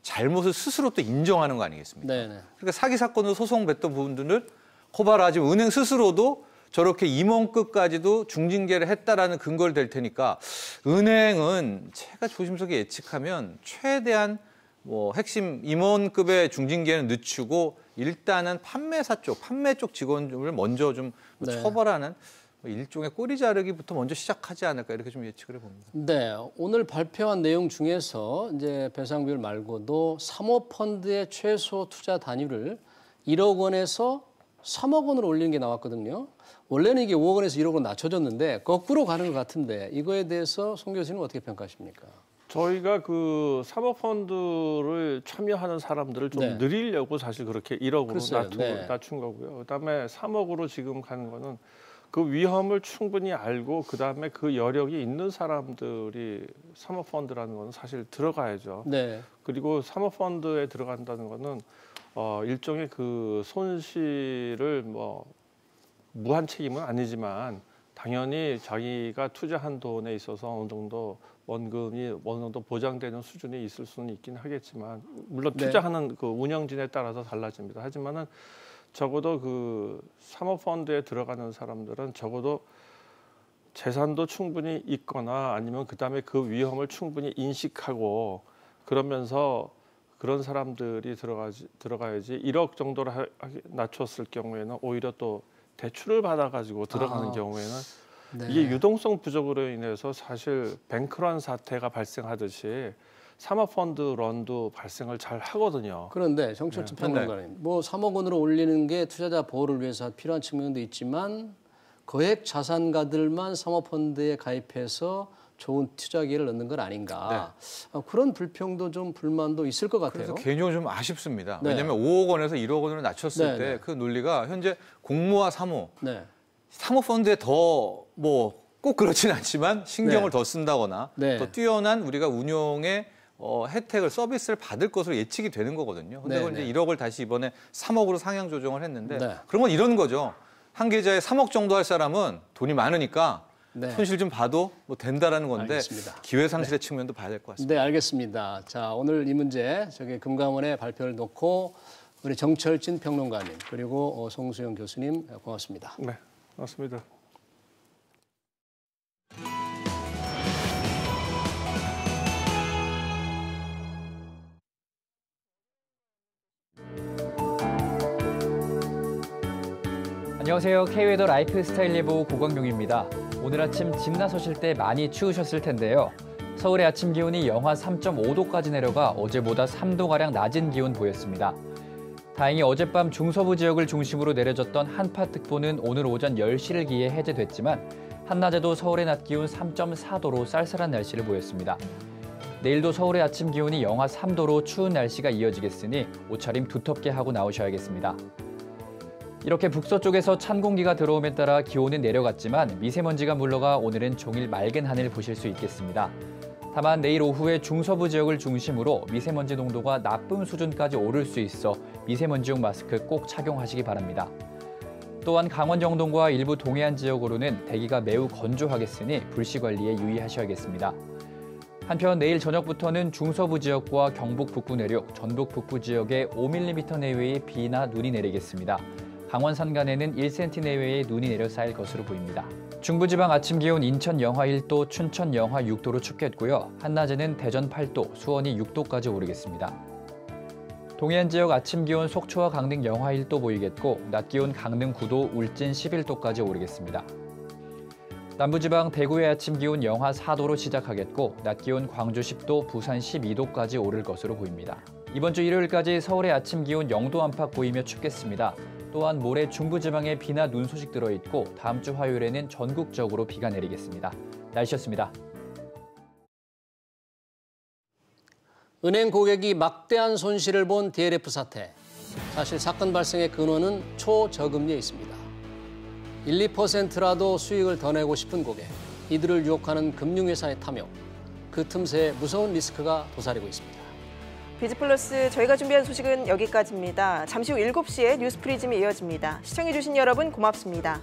잘못을 스스로 또 인정하는 거 아니겠습니까? 그러니까 사기 사건으로 소송됐던 부분들을 고발하지 은행 스스로도 저렇게 임원급까지도 중징계를 했다라는 근거를 댈 테니까 은행은 제가 조심스럽게 예측하면 최대한 뭐 핵심 임원급의 중징계는 늦추고 일단은 판매사 쪽, 판매 쪽 직원을 먼저 좀 처벌하는 일종의 꼬리 자르기부터 먼저 시작하지 않을까 이렇게 좀 예측을 해봅니다. 네, 오늘 발표한 내용 중에서 이제 배상 비율 말고도 사모펀드의 최소 투자 단위를 1억 원에서 3억 원으로 올리는 게 나왔거든요. 원래는 이게 5억 원에서 1억 원 낮춰졌는데 거꾸로 가는 것 같은데 이거에 대해서 송 교수님은 어떻게 평가하십니까? 저희가 그 사모펀드를 참여하는 사람들을 좀 늘리려고 사실 그렇게 1억으로 낮춘 거고요. 그다음에 3억으로 지금 가는 거는 그 위험을 충분히 알고 그다음에 그 여력이 있는 사람들이 사모펀드라는 거는 사실 들어가야죠. 그리고 사모펀드에 들어간다는 거는 일종의 그 손실을 뭐 무한 책임은 아니지만 당연히 자기가 투자한 돈에 있어서 어느 정도 원금이 어느 정도 보장되는 수준이 있을 수는 있긴 하겠지만 물론 투자하는 그 운영진에 따라서 달라집니다. 하지만은 적어도 그 사모펀드에 들어가는 사람들은 적어도 재산도 충분히 있거나 아니면 그다음에 그 위험을 충분히 인식하고 그러면서 그런 사람들이 들어가야지 1억 정도로 낮췄을 경우에는 오히려 또 대출을 받아가지고 들어가는 경우에는 이게 유동성 부족으로 인해서 사실 뱅크런 사태가 발생하듯이 사모펀드 런도 발생을 잘 하거든요. 그런데 정철진 평론가님, 뭐 3억 원으로 올리는 게 투자자 보호를 위해서 필요한 측면도 있지만 거액 자산가들만 사모펀드에 가입해서 좋은 투자 기회를 얻는 건 아닌가. 그런 불평도 좀 불만도 있을 것 같아요. 그래서 개인적으로 좀 아쉽습니다. 왜냐하면 5억 원에서 1억 원으로 낮췄을 때 그 논리가 현재 공모와 사모, 사모펀드에 더 뭐 꼭 그렇진 않지만 신경을 더 쓴다거나 더 뛰어난 우리가 운용의 혜택을 서비스를 받을 것으로 예측이 되는 거거든요. 근데 그걸 이제 1억을 다시 이번에 3억으로 상향 조정을 했는데 그런 건 이런 거죠. 한 계좌에 3억 정도 할 사람은 돈이 많으니까 손실 좀 봐도 뭐 된다라는 건데 기회 상실의 측면도 봐야 될 것 같습니다. 네, 알겠습니다. 자, 오늘 이 문제 저기 금감원의 발표를 놓고 우리 정철진 평론가님 그리고 송수영 교수님 고맙습니다. 네, 고맙습니다. 안녕하세요. K웨더 라이프스타일 예보 고광용입니다. 오늘 아침 집 나서실 때 많이 추우셨을 텐데요. 서울의 아침 기온이 영하 3.5도까지 내려가 어제보다 3도가량 낮은 기온 보였습니다. 다행히 어젯밤 중서부 지역을 중심으로 내려졌던 한파특보는 오늘 오전 10시를 기해 해제됐지만 한낮에도 서울의 낮 기온 3.4도로 쌀쌀한 날씨를 보였습니다. 내일도 서울의 아침 기온이 영하 3도로 추운 날씨가 이어지겠으니 옷차림 두텁게 하고 나오셔야겠습니다. 이렇게 북서쪽에서 찬 공기가 들어옴에 따라 기온은 내려갔지만 미세먼지가 물러가 오늘은 종일 맑은 하늘 보실 수 있겠습니다. 다만 내일 오후에 중서부 지역을 중심으로 미세먼지 농도가 나쁨 수준까지 오를 수 있어 미세먼지용 마스크 꼭 착용하시기 바랍니다. 또한 강원 영동과 일부 동해안 지역으로는 대기가 매우 건조하겠으니 불씨 관리에 유의하셔야겠습니다. 한편 내일 저녁부터는 중서부 지역과 경북 북부 내륙, 전북 북부 지역에 5mm 내외의 비나 눈이 내리겠습니다. 강원 산간에는 1cm 내외의 눈이 내려 쌓일 것으로 보입니다. 중부지방 아침 기온 인천 영하 1도, 춘천 영하 6도로 춥겠고요. 한낮에는 대전 8도, 수원이 6도까지 오르겠습니다. 동해안 지역 아침 기온 속초와 강릉 영하 1도 보이겠고 낮 기온 강릉 9도, 울진 11도까지 오르겠습니다. 남부지방 대구의 아침 기온 영하 4도로 시작하겠고 낮 기온 광주 10도, 부산 12도까지 오를 것으로 보입니다. 이번 주 일요일까지 서울의 아침 기온 0도 안팎 보이며 춥겠습니다. 또한 모레 중부지방에 비나 눈 소식 들어있고 다음 주 화요일에는 전국적으로 비가 내리겠습니다. 날씨였습니다. 은행 고객이 막대한 손실을 본 DLF 사태. 사실 사건 발생의 근원은 초저금리에 있습니다. 1, 2%라도 수익을 더 내고 싶은 고객, 이들을 유혹하는 금융회사의 탐욕, 그 틈새에 무서운 리스크가 도사리고 있습니다. 비즈플러스 저희가 준비한 소식은 여기까지입니다. 잠시 후 7시에 뉴스 프리즘이 이어집니다. 시청해주신 여러분 고맙습니다.